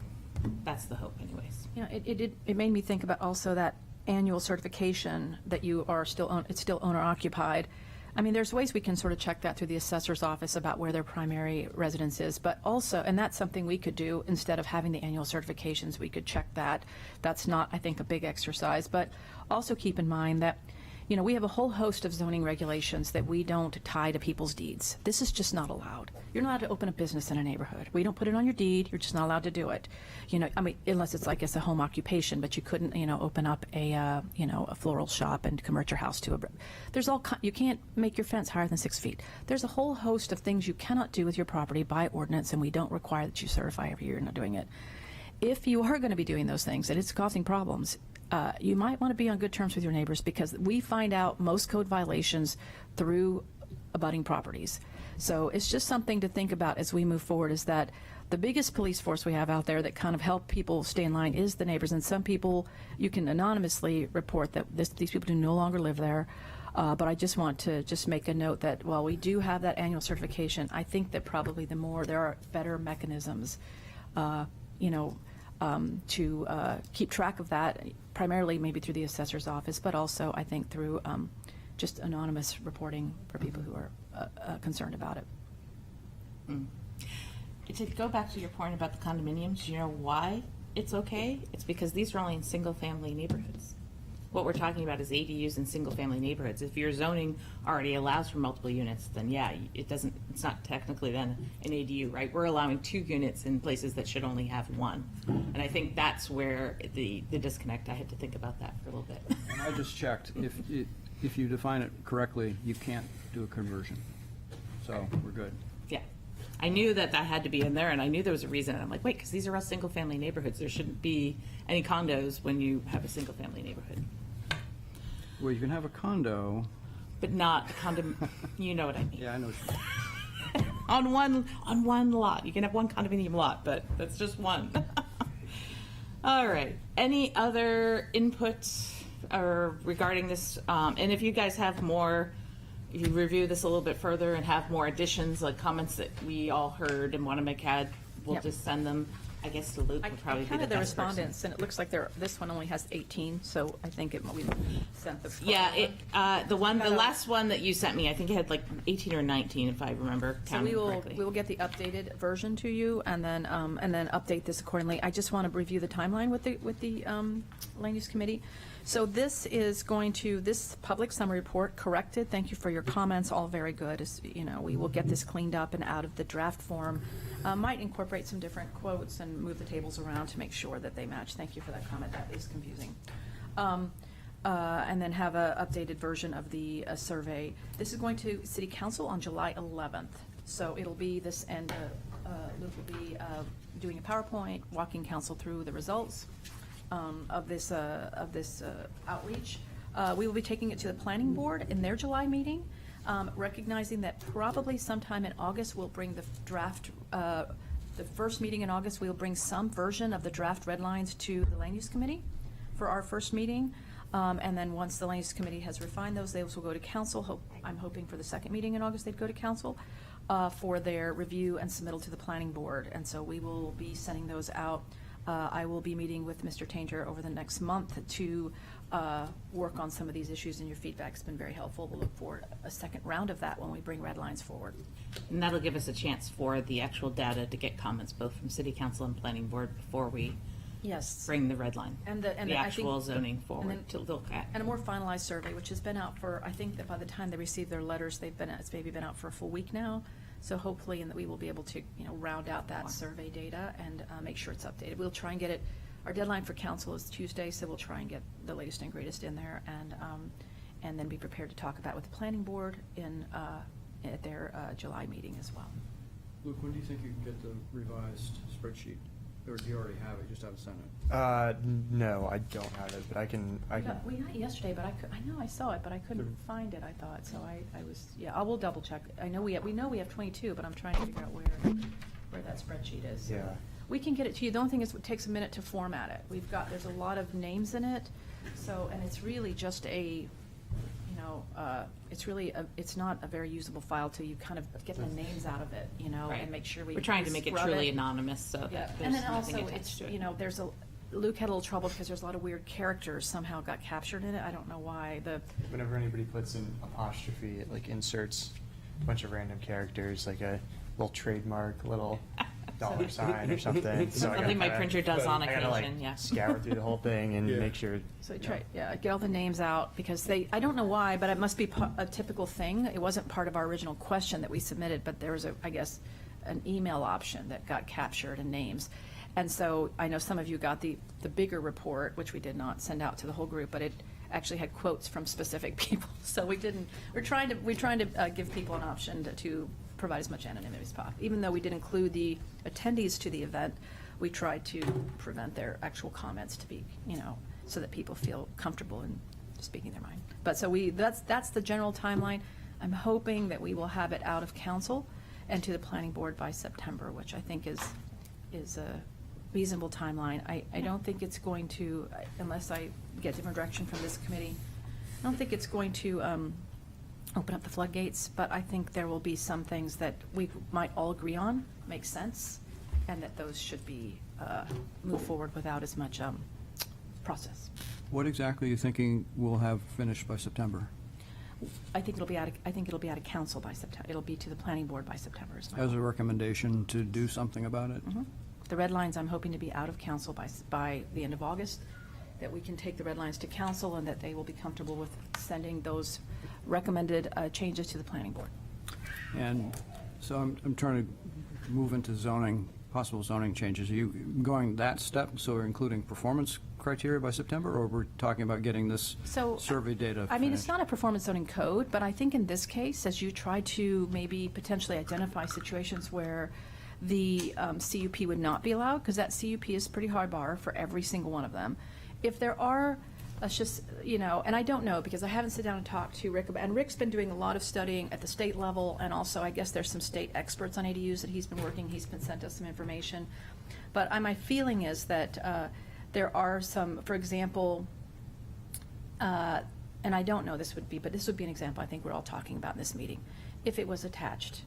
That's the hope anyways. It made me think about also that annual certification that you are still, it's still owner occupied. I mean, there's ways we can sort of check that through the assessor's office about where their primary residence is, but also, and that's something we could do instead of having the annual certifications, we could check that. That's not, I think, a big exercise, but also keep in mind that, we have a whole host of zoning regulations that we don't tie to people's deeds. This is just not allowed. You're not allowed to open a business in a neighborhood. We don't put it on your deed. You're just not allowed to do it. Unless it's like it's a home occupation, but you couldn't, open up a floral shop and convert your house to a. There's you can't make your fence higher than 6 feet. There's a whole host of things you cannot do with your property by ordinance, and we don't require that you certify every year you're not doing it. If you are going to be doing those things and it's causing problems, you might want to be on good terms with your neighbors, because we find out most code violations through abutting properties. So it's just something to think about as we move forward, is that the biggest police force we have out there that kind of help people stay in line is the neighbors. And some people, you can anonymously report that these people do no longer live there. But I just want to just make a note that while we do have that annual certification, I think that probably there are better mechanisms, to keep track of that, primarily maybe through the assessor's office, but also I think through just anonymous reporting for people who are concerned about it. To go back to your point about the condominiums, you know why it's okay? It's because these are only in single-family neighborhoods. What we're talking about is ADUs in single-family neighborhoods. If your zoning already allows for multiple units, then yeah, it's not technically then an ADU, right? We're allowing 2 units in places that should only have 1. And I think that's where the disconnect, I had to think about that for a little bit. And I just checked, if you define it correctly, you can't do a conversion. So, we're good. Yeah. I knew that had to be in there, and I knew there was a reason. And I'm like, wait, because these are all single-family neighborhoods. There shouldn't be any condos when you have a single-family neighborhood. Well, you can have a condo. But not a condom, you know what I mean. Yeah, I know what you mean. On one lot. You can have one condominium lot, but that's just one. All right. Any other inputs regarding this? And if you guys have more, if you review this a little bit further and have more additions, like comments that we all heard and want to make add, we'll Yep. just send them, I guess, to Luke. I Would probably be counted the the best person. respondents, and it looks like this one only has 18, so I think we sent the. Yeah, the last one that you sent me, I think it had like 18 or 19, if I remember So counting we correctly. will get the updated version to you, and then update this accordingly. I just want to review the timeline with the Land Use Committee. So this public summary report corrected. Thank you for your comments, all very good. We will get this cleaned up and out of the draft form. Might incorporate some different quotes and move the tables around to make sure that they match. Thank you for that comment. That is confusing. And then have an updated version of the survey. This is going to City Council on July 11th. So it'll be this, and Luke will be doing a PowerPoint, walking council through the results of this outreach. We will be taking it to the planning board in their July meeting, recognizing that probably sometime in August we'll bring the draft, the first meeting in August, we'll bring some version of the draft red lines to the Land Use Committee for our first meeting. And then once the Land Use Committee has refined those will go to council. I'm hoping for the second meeting in August they'd go to council for their review and submittal to the planning board. And so we will be sending those out. I will be meeting with Mr. Tainter over the next month to work on some of these issues, and your feedback's been very helpful. We'll look for a second round of that when we bring red lines forward. And that'll give us a chance for the actual data to get comments both from City Council and Planning Board before we Yes. bring the red line. And the the I think- actual zoning and forward then- to look at. And a more finalized survey, which has been out for, I think that by the time they receive their letters, it's maybe been out for a full week now. So hopefully, and that we will be able to, round out that survey data and make sure it's updated. We'll try and get it, our deadline for council is Tuesday, so we'll try and get the latest and greatest in there and then be prepared to talk about it with the planning board at their July meeting as well. Luke, when do you think you can get the revised spreadsheet? Or do you already have it, you just haven't sent it? No, I don't have it, but I can. We got it yesterday, but I know I saw it, but I couldn't find it, I thought, so I was, I will double check. I know we have 22, but I'm trying to figure out where that spreadsheet is. Yeah. We can get it to you. The only thing is, it takes a minute to format it. There's a lot of names in it, and it's really just it's not a very usable file till you kind of get the names out of it, Right. and make sure We're trying to make it scrub truly anonymous so Yeah, that and there's then nothing also, attached to it. there's Luke had a little trouble because there's a lot of weird characters somehow got captured in it. I don't know why. Whenever anybody puts an apostrophe, it inserts a bunch of random characters, like a little trademark, little dollar sign or something. So I gotta Something my kinda- printer does on I gotta occasion, yeah. scour through the whole thing and Yeah. make sure. So get all the names out because I don't know why, but it must be a typical thing. It wasn't part of our original question that we submitted, but there was I guess, an email option that got captured and names. And so I know some of you got the bigger report, which we did not send out to the whole group, but it actually had quotes from specific people. So we're trying to give people an option to provide as much anonymity as possible. Even though we did include the attendees to the event, we tried to prevent their actual comments to be, so that people feel comfortable in speaking their mind. But so that's the general timeline. I'm hoping that we will have it out of council and to the planning board by September, which I think is is a reasonable timeline. I don't think it's going to, unless I get different direction from this committee, I don't think it's going to open up the floodgates, but I think there will be some things that we might all agree on, make sense, and that those should be moved forward without as much process. What exactly are you thinking we'll have finished by September? I think it'll be out of council by September. It'll be to the planning board by September. Is my As a hope. recommendation to do something about it? Mhm. The red lines, I'm hoping to be out of council by the end of August, that we can take the red lines to council and that they will be comfortable with sending those recommended changes to the planning board. And so I'm trying to move into zoning, possible zoning changes. Are you going that step, so we're including performance criteria by September, or we're talking about getting this So, survey data I mean, it's finished? not a performance zoning code, but I think in this case, as you try to maybe potentially identify situations where the CUP would not be allowed, because that CUP is pretty hard bar for every single one of them. If there are, let's just, and I don't know, because I haven't sit down and talked to Rick, and Rick's been doing a lot of studying at the state level, and also I guess there's some state experts on ADUs that he's been sent us some information. But my feeling is that there are some, for example, and I don't know this would be, but this would be an example I think we're all talking about in this meeting. If it was attached,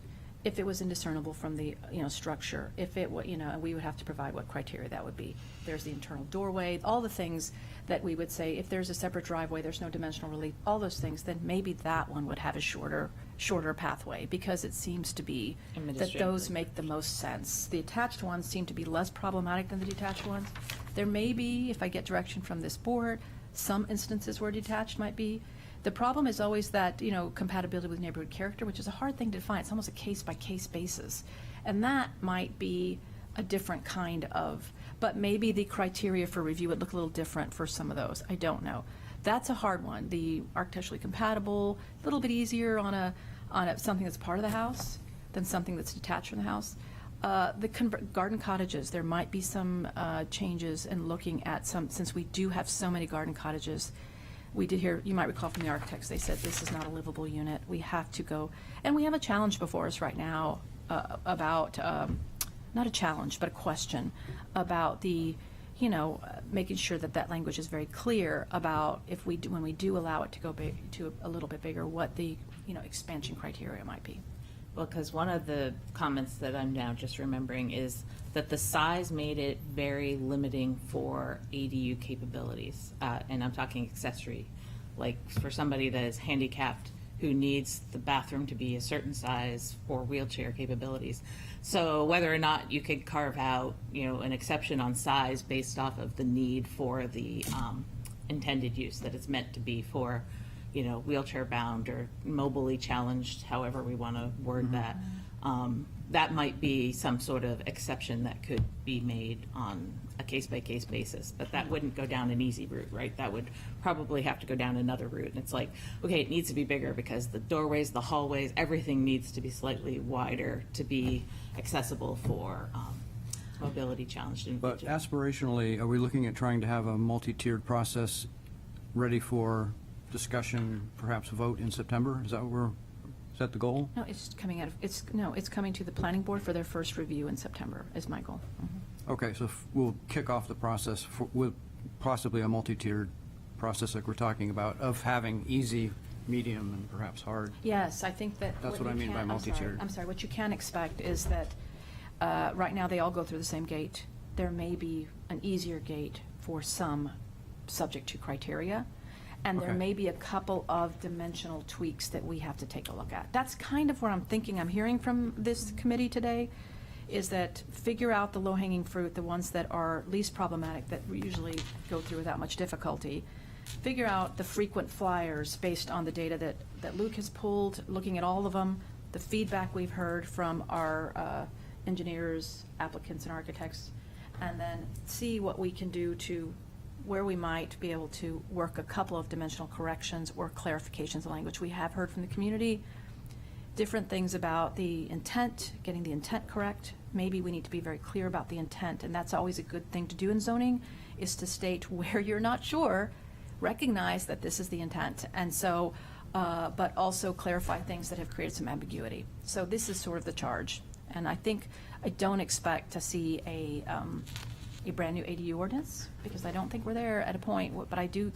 if it was indiscernible from the, structure, if it, we would have to provide what criteria that would be. There's the internal doorway, all the things that we would say, if there's a separate driveway, there's no dimensional relief, all those things, then maybe that one would have a shorter pathway, because it seems to be that those make the most sense. The attached ones seem to be less problematic than the detached ones. There may be, if I get direction from this board, some instances where detached might be. The problem is always that, compatibility with neighborhood character, which is a hard thing to define. It's almost a case-by-case basis. And that might be a different kind of, but maybe the criteria for review would look a little different for some of those. I don't know. That's a hard one. The architecturally compatible, a little bit easier on something that's part of the house than something that's detached from the house. The garden cottages, there might be some changes in looking at some, since we do have so many garden cottages. We did hear, you might recall from the architects, they said this is not a livable unit. We have to go, and we have a challenge before us right now about, not a challenge, but a question about the, making sure that that language is very clear about if we do, when we do allow it to go big, to a little bit bigger, what the, expansion criteria might be. Well, because one of the comments that I'm now just remembering is that the size made it very limiting for ADU capabilities. And I'm talking accessory, like for somebody that is handicapped who needs the bathroom to be a certain size for wheelchair capabilities. So whether or not you could carve out, an exception on size based off of the need for the intended use, that it's meant to be for wheelchair bound or mobilely challenged, however we want to word that. That might be some sort of exception that could be made on a case-by-case basis, but that wouldn't go down an easy route, right? That would probably have to go down another route. And it's like, okay, it needs to be bigger because the doorways, the hallways, everything needs to be slightly wider to be accessible for mobility challenged But individuals. aspirationally, are we looking at trying to have a multi-tiered process ready for discussion, perhaps vote in September? Is that the goal? No, it's coming it's coming to the planning board for their first review in September, is my goal. Mhm. Okay, so we'll kick off the process with possibly a multi-tiered process like we're talking about, of having easy, medium, and perhaps hard. Yes, I think that. That's what you I mean by can- multi-tiered. I'm sorry, what you can expect is that, right now, they all go through the same gate. There may be an easier gate for some, subject to criteria, and there Okay. may be a couple of dimensional tweaks that we have to take a look at. That's kind of where I'm thinking, I'm hearing from this committee today, is that figure out the low-hanging fruit, the ones that are least problematic, that we usually go through without much difficulty. Figure out the frequent flyers based on the data that Luke has pulled, looking at all of them, the feedback we've heard from our engineers, applicants, and architects, and then see what we can do to, where we might be able to work a couple of dimensional corrections or clarifications of language. We have heard from the community different things about the intent, getting the intent correct. Maybe we need to be very clear about the intent, and that's always a good thing to do in zoning, is to state where you're not sure, recognize that this is the intent, and so, but also clarify things that have created some ambiguity. So this is sort of the charge, And I don't expect to see a brand-new ADU ordinance, because I don't think we're there at a point, but I do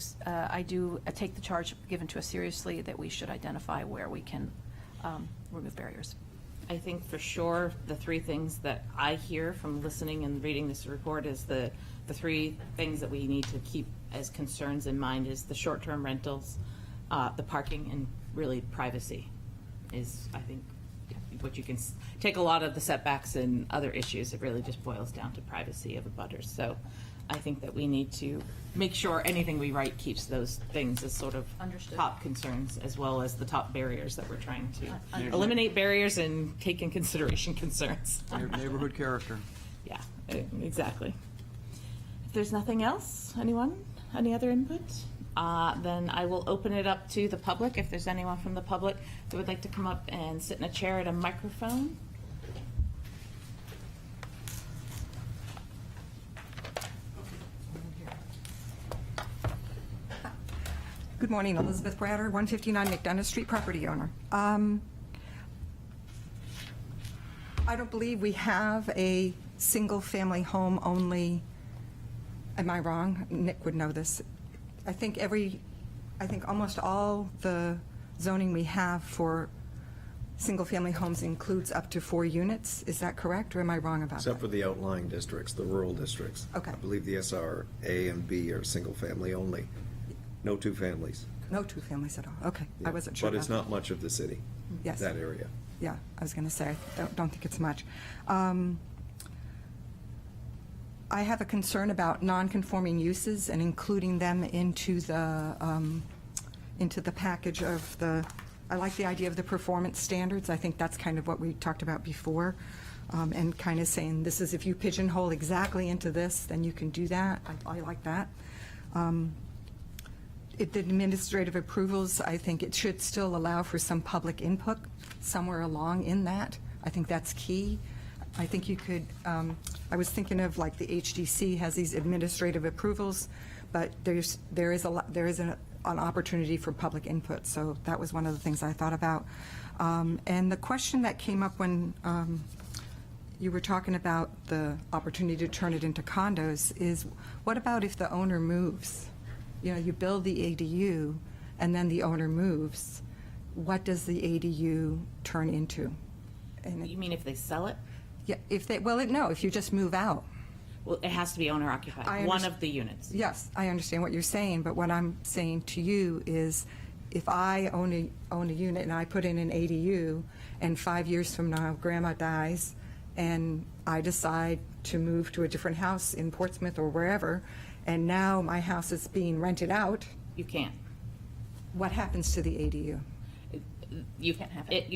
take the charge given to us seriously that we should identify where we can remove barriers. I think for sure, the three things that I hear from listening and reading this report is the three things that we need to keep as concerns in mind is the short-term rentals, the parking, and really privacy is, I think, what you can take a lot of the setbacks and other issues. It really just boils down to privacy of abutters. So I think that we need to make sure anything we write keeps those things as sort of Understood. top concerns, as well as the top barriers that we're trying to Understood. eliminate barriers and take in consideration concerns. Neighborhood character. Yeah, exactly. If there's nothing else, anyone, any other input? Then I will open it up to the public. If there's anyone from the public that would like to come up and sit in a chair at a microphone. Good morning, Elizabeth Brader, 159 McDonough Street, property owner. I don't believe we have a single-family home only. Am I wrong? Nick would know this. I think almost all the zoning we have for single-family homes includes up to 4 units. Is that correct, or am I wrong about that? Except for the outlying districts, the rural districts. Okay. I believe the SR A and B are single-family only, no two families. No 2 families at all. Okay, I wasn't sure. But it's about not much of the city, Yes. that area. Yeah, I was going to say, I don't think it's much. I have a concern about non-conforming uses and including them into the package of I like the idea of the performance standards. I think that's kind of what we talked about before, and kind of saying, this is, if you pigeonhole exactly into this, then you can do that. I like that. The administrative approvals, I think it should still allow for some public input somewhere along in that. I think that's key. I think you could, I was thinking of like the HDC has these administrative approvals, but there is an opportunity for public input. So that was one of the things I thought about. And the question that came up when you were talking about the opportunity to turn it into condos is, what about if the owner moves? You know, you build the ADU and then the owner moves. What does the ADU turn into? And You mean if they sell it? yeah, if you just move out. Well, it has to be owner occupied, I one underst- of the units. Yes, I understand what you're saying, but what I'm saying to you is, if I own a unit and I put in an ADU, and 5 years from now, grandma dies, and I decide to move to a different house in Portsmouth or wherever, and now my house is being rented out, You can't. what happens to the ADU? You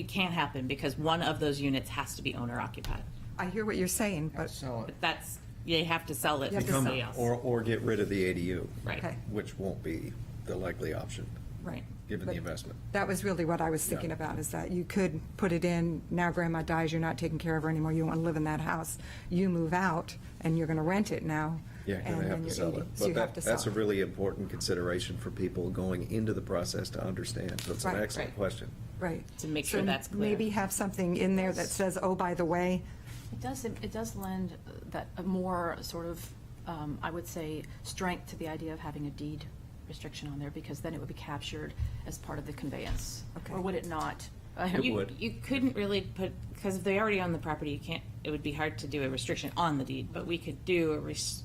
can't happen because one of those units has to be owner occupied. I hear what you're saying, but, But that's, you have to sell it You to have to somebody sell else. Or get rid of the ADU. Right. okay, Which won't be the likely option, right. given But the investment. That was really what I was thinking Yeah. about, is that you could put it in, now grandma dies, you're not taking care of her anymore, you want to live in that house. You move out, and you're going to rent it now. Yeah, you're and gonna have then to your sell ADU it. So you But have to sell that's a it. really important consideration for people going into the process to understand. So it's an Right, excellent right. question. Right. To make So sure that's clear. Maybe have something in there that says, oh, by the way, It does lend that a more sort of, I would say, strength to the idea of having a deed restriction on there, because then it would be captured as part of the conveyance. Okay. Or would it not? It would. You couldn't really put, because if they already own the property, you can't, it would be hard to do a restriction on the deed, but we could do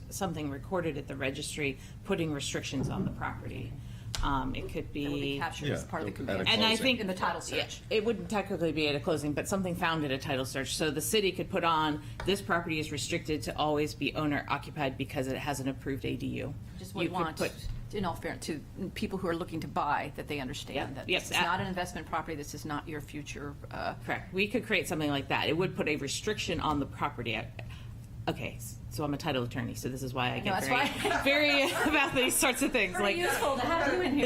something recorded at the registry, putting restrictions on the property. It could It would be be. captured as Yeah, part of the at a conveyance. And I closing. think. In the title yeah, search. It wouldn't technically be at a closing, but something found at a title search. So the city could put on, this property is restricted to always be owner occupied because it has an approved ADU. Just You would could want, put- in all fairness, to people who are looking to buy, that they Yeah, understand that yes, this is not an investment property, this is not your future. Correct. We could create something like that. It would put a restriction on the property. Okay, so I'm a title attorney, so this is why I get that's very, why. very about these sorts of things. Like useful to have you in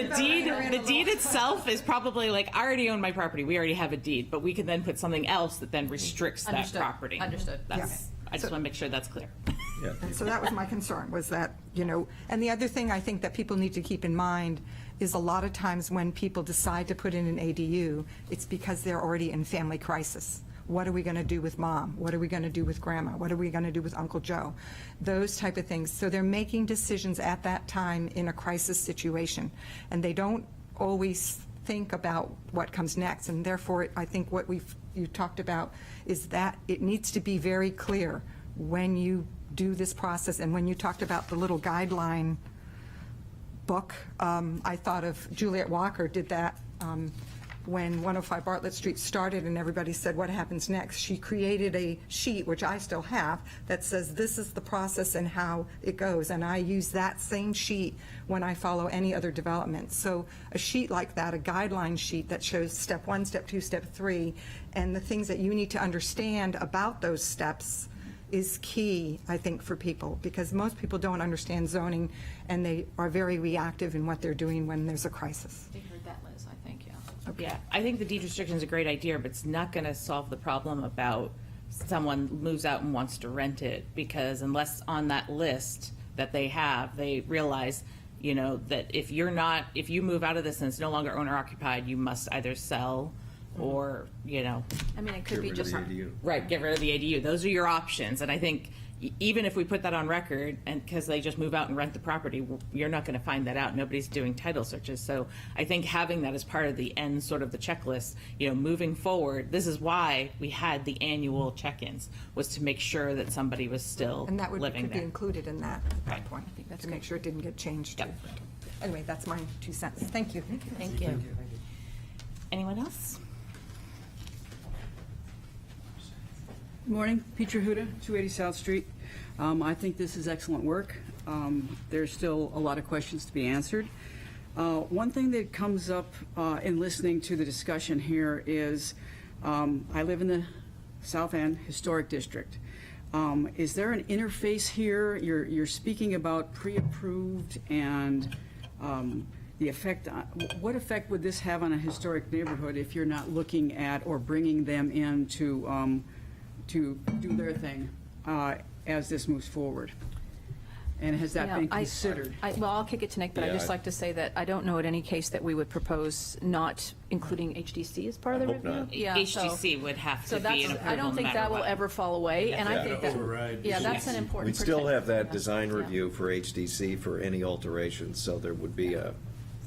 the deed itself is probably like, I already own my property. We already have a deed, but we can then put something else that then restricts that Understood. property. Understood. That's. I just So- want to make sure that's clear. Yeah. and so that was my concern, was that, and the other thing I think that people need to keep in mind is, a lot of times when people decide to put in an ADU, it's because they're already in family crisis, What are we going to do with mom? What are we going to do with grandma? What are we going to do with Uncle Joe? Those type of things. So they're making decisions at that time in a crisis situation, and they don't always think about what comes next. And therefore, I think what you talked about is that it needs to be very clear when you do this process. And when you talked about the little guideline book, I thought of Juliet Walker did that when 105 Bartlett Street started and everybody said, what happens next? She created a sheet, which I still have, that says this is the process and how it goes. And I use that same sheet when I follow any other development. So a sheet like that, a guideline sheet that shows step 1, step 2, step 3, and the things that you need to understand about those steps is key, I think, for people, because most people don't understand zoning, and they are very reactive in what they're doing when there's a crisis. They heard that, Liz, I think, yeah. Yeah, I think the deed restriction is a great idea, but it's not going to solve the problem about someone moves out and wants to rent it, because unless on that list that they have, they realize, you know, that if you move out of this and it's no longer owner occupied, you must either sell or, you know. I mean, it could be just. Right, get rid of the ADU. Those are your options. And I think even if we put that on record, and because they just move out and rent the property, you're not going to find that out. Nobody's doing title searches. So I think having that as part of the end, sort of the checklist, you know, moving forward, this is why we had the annual check-ins, was to make sure that somebody was still And that living could be there. included in that at that Right. point, I think that's to make good. sure it didn't get changed. Yep. Anyway, that's my 2 cents. Thank you. Thank you. Anyone else? Morning, Peter Huda, 280 South Street. I think this is excellent work. There's still a lot of questions to be answered. One thing that comes up in listening to the discussion here is, I live in the South End Historic District. Is there an interface here? You're speaking about pre-approved and the effect, what effect would this have on a historic neighborhood if you're not looking at or bringing them in to do their thing as this moves forward? And has that been considered? Well, I'll kick it to Nick, but I'd Yeah, just like to say that I don't know in any case that we would propose not including HDC as part of the I hope review. not. Yeah, HGC would have So to be that's, an approval I don't no think matter that will what. ever fall away, and I Yeah. think that, Override yeah, that's an HDC. important. We'd still have that protection. design Yeah. review for HDC for any alterations, so there would be a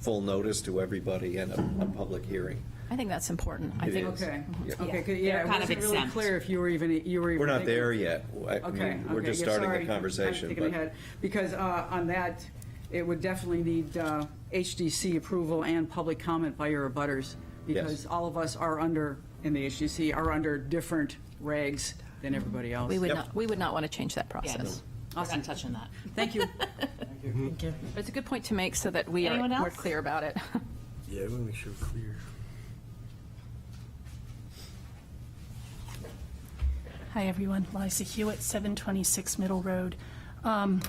full notice to everybody and a public hearing. I think that's important. I It think. is. Okay, Yeah. okay, 'cause, They're yeah, it kind of wasn't really exempt. clear if you were even We're not thinking- there yet. I Okay, mean, we're okay, just yeah, starting sorry. the conversation, I'm thinking but ahead. Because on that, it would definitely need HDC approval and public comment by your abutters, because all of us are under, in the HDC, are under different regs than everybody else. We would Yep. not, we would not want to change that Yeah, process. we're not touching that. Thank you. But it's a good point to make so that we are Anyone more else? clear about it. Yeah, we want to make sure we're clear. Hi, everyone. Liza Hewitt, 726 Middle Road. I'm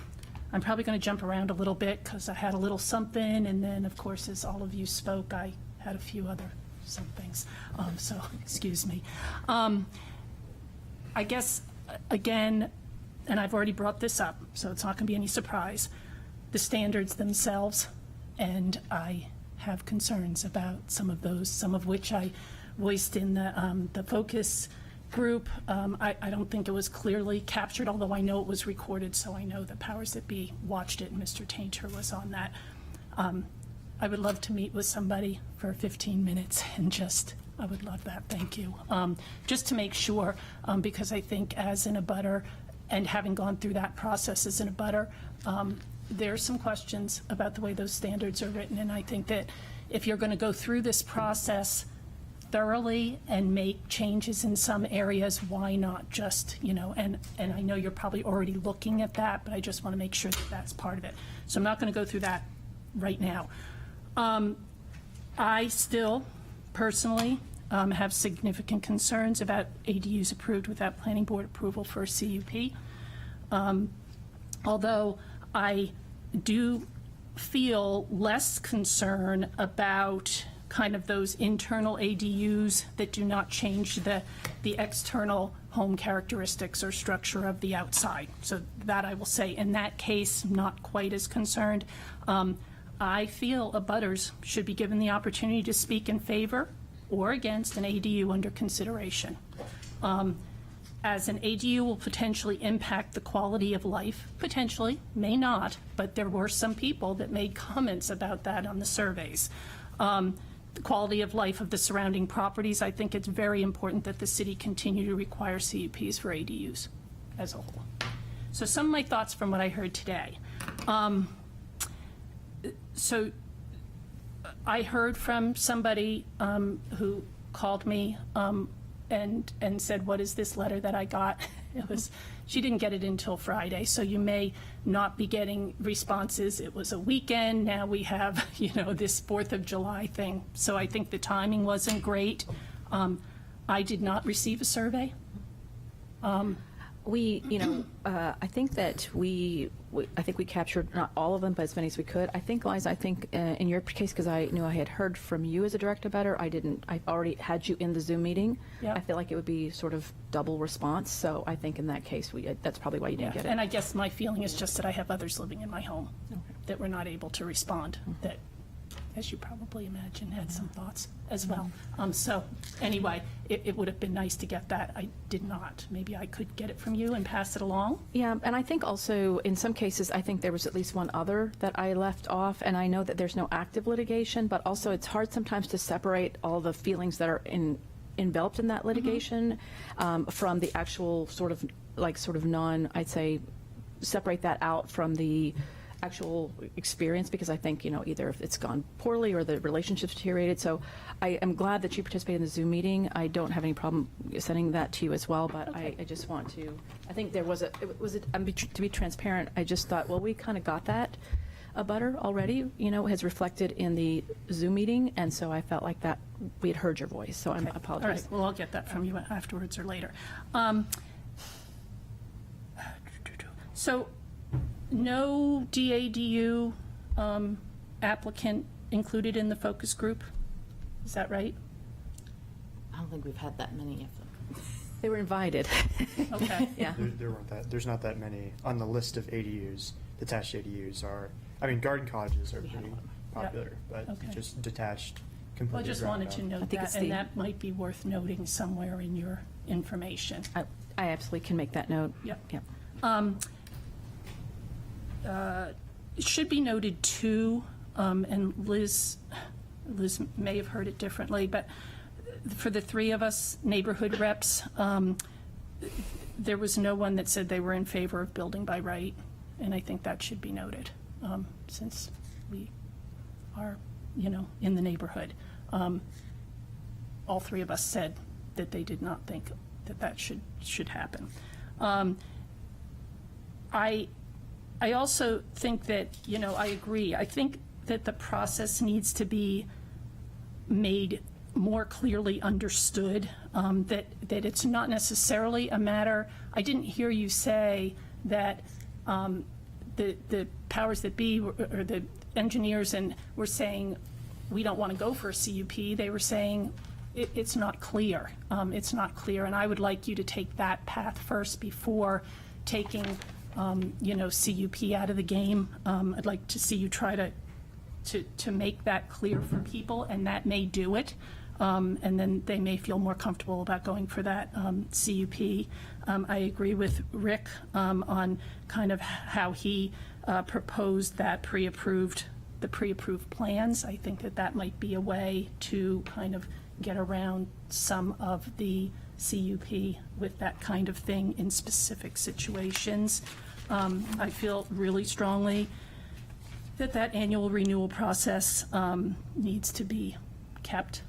probably going to jump around a little bit because I had a little something, and then, of course, as all of you spoke, I had a few other somethings. So, excuse me. I guess, again, and I've already brought this up, so it's not going to be any surprise, the standards themselves, and I have concerns about some of those, some of which I voiced in the focus group. I don't think it was clearly captured, although I know it was recorded, so I know the powers that be watched it, and Mr. Tainter was on that. I would love to meet with somebody for 15 minutes and just, I would love that, thank you. Just to make sure, because I think as an abutter, and having gone through that process as an abutter, there are some questions about the way those standards are written, and I think that if you're going to go through this process thoroughly and make changes in some areas, why not just, you know, and I know you're probably already looking at that, but I just want to make sure that that's part of it. So I'm not going to go through that right now. I still personally have significant concerns about ADUs approved without planning board approval for a CUP. Although I do feel less concern about kind of those internal ADUs that do not change the external home characteristics or structure of the outside. So that I will say, in that case, not quite as concerned. I feel abutters should be given the opportunity to speak in favor or against an ADU under consideration. as an ADU will potentially impact the quality of life, potentially, may not, but there were some people that made comments about that on the surveys. The quality of life of the surrounding properties, I think it's very important that the city continue to require CUPs for ADUs as a whole. So some of my thoughts from what I heard today. So I heard from somebody who called me and said, what is this letter that I got? She didn't get it until Friday, so you may not be getting responses. It was a weekend, now we have, this 4th of July thing. So I think the timing wasn't great. I did not receive a survey. I think that we captured not all of them, but as many as we could. I think, Liza, in your case, because I knew I had heard from you as a direct abutter, I already had you in the Zoom meeting. Yep. I feel like it would be sort of double response, so I think in that case, that's probably why you didn't get it. And I guess my feeling is just that I have others living in my home that were not able to respond, that, as you probably imagine, had some thoughts as well. So anyway, it would have been nice to get that. I did not. Maybe I could get it from you and pass it along. Yeah, and I think also, in some cases, I think there was at least one other that I left off, and I know that there's no active litigation, but also it's hard sometimes to separate all the feelings that are enveloped in that litigation from the actual sort of non, I'd say, separate that out from the actual experience, because I think, either if it's gone poorly or the relationship's deteriorated. So I am glad that you participated in the Zoom meeting. I don't have any problem sending that to you as well, but Okay. I just want to, I think there was to be transparent, I just thought, well, we kind of got that abutter already, has reflected in the Zoom meeting, and so I felt like that we had heard your voice, so I All right, apologize. well, I'll get that from you afterwards or later. So, no DADU applicant included in the focus group? Is that right? I don't think we've had that many of them. They were invited. Okay. Yeah. There's not that many on the list of ADUs. Detached ADUs are, garden cottages are pretty popular, but Okay. just detached, completely. Well, I just ground wanted to up. I note think that, it's and the- that might be worth noting somewhere in your information. I absolutely can make that note. Yep. Yep. It should be noted too, and Liz may have heard it differently, but for the three of us neighborhood reps, there was no one that said they were in favor of building by right, and I think that should be noted, since we are, in the neighborhood. All three of us said that they did not think that should happen. I also think that, I agree. I think that the process needs to be made more clearly understood, that it's not necessarily a matter, I didn't hear you say that the powers that be or the engineers were saying, we don't want to go for a CUP. They were saying, it's not clear. It's not clear, and I would like you to take that path first before taking CUP out of the game. I'd like to see you try to make that clear for people, and that may do it. And then they may feel more comfortable about going for that CUP. I agree with Rick on kind of how he proposed that the pre-approved plans. I think that might be a way to kind of get around some of the CUP with that kind of thing in specific situations. I feel really strongly that annual renewal process needs to be kept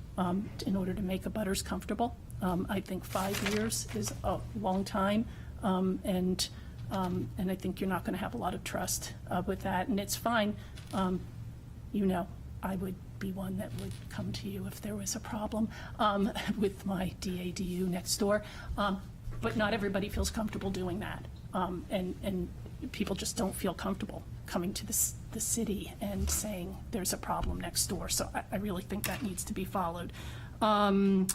in order to make abutters comfortable. I think 5 years is a long time, and I think you're not going to have a lot of trust with that, and it's fine. I would be one that would come to you if there was a problem with my DADU next door, but not everybody feels comfortable doing that, and people just don't feel comfortable coming to the city and saying there's a problem next door. So I really think that needs to be followed. And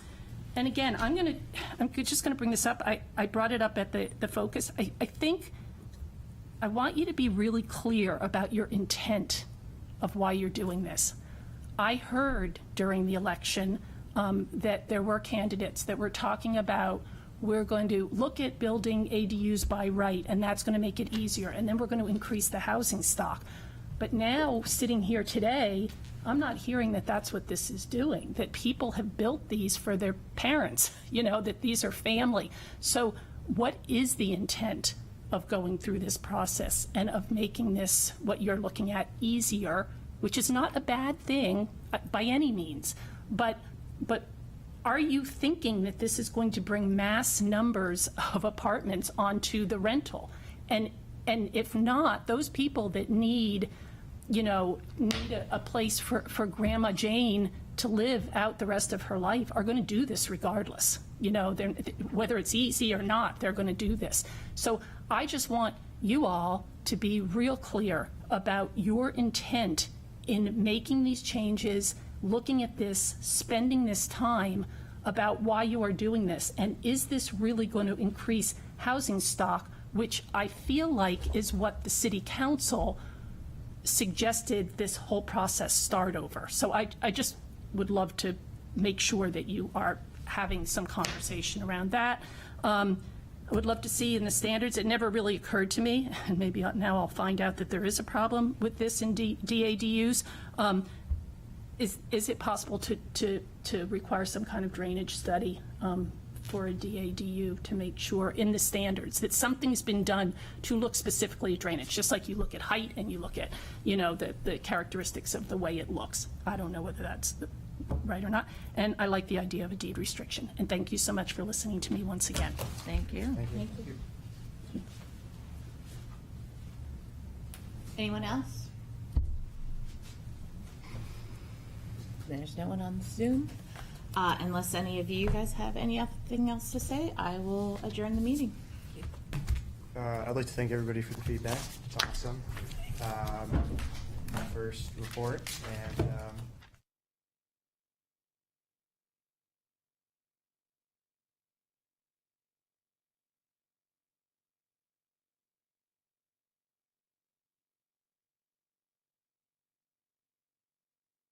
again, I'm just gonna bring this up. I brought it up at the focus. I think I want you to be really clear about your intent of why you're doing this. I heard during the election that there were candidates that were talking about we're going to look at building ADUs by right, and that's going to make it easier, and then we're going to increase the housing stock. But now, sitting here today, I'm not hearing that that's what this is doing, that people have built these for their parents, that these are family. So what is the intent of going through this process and of making this, what you're looking at, easier, which is not a bad thing by any means, but are you thinking that this is going to bring mass numbers of apartments onto the rental? And if not, those people that need a place for Grandma Jane to live out the rest of her life are going to do this regardless. Whether it's easy or not, they're going to do this. So I just want you all to be real clear about your intent in making these changes, looking at this, spending this time about why you are doing this, and is this really going to increase housing stock, which I feel like is what the city council suggested this whole process start over. So I just would love to make sure that you are having some conversation around that. I would love to see in the standards, it never really occurred to me, and maybe now I'll find out that there is a problem with this in DADUs. Is it possible to require some kind of drainage study for a DADU to make sure in the standards that something's been done to look specifically at drainage, just like you look at height and you look at, the characteristics of the way it looks. I don't know whether that's right or not. And I like the idea of a deed restriction. And thank you so much for listening to me once again. Thank you. Anyone else? There's no one on Zoom. Unless any of you guys have anything else to say, I will adjourn the meeting. I'd like to thank everybody for the feedback. It's awesome. My first report, and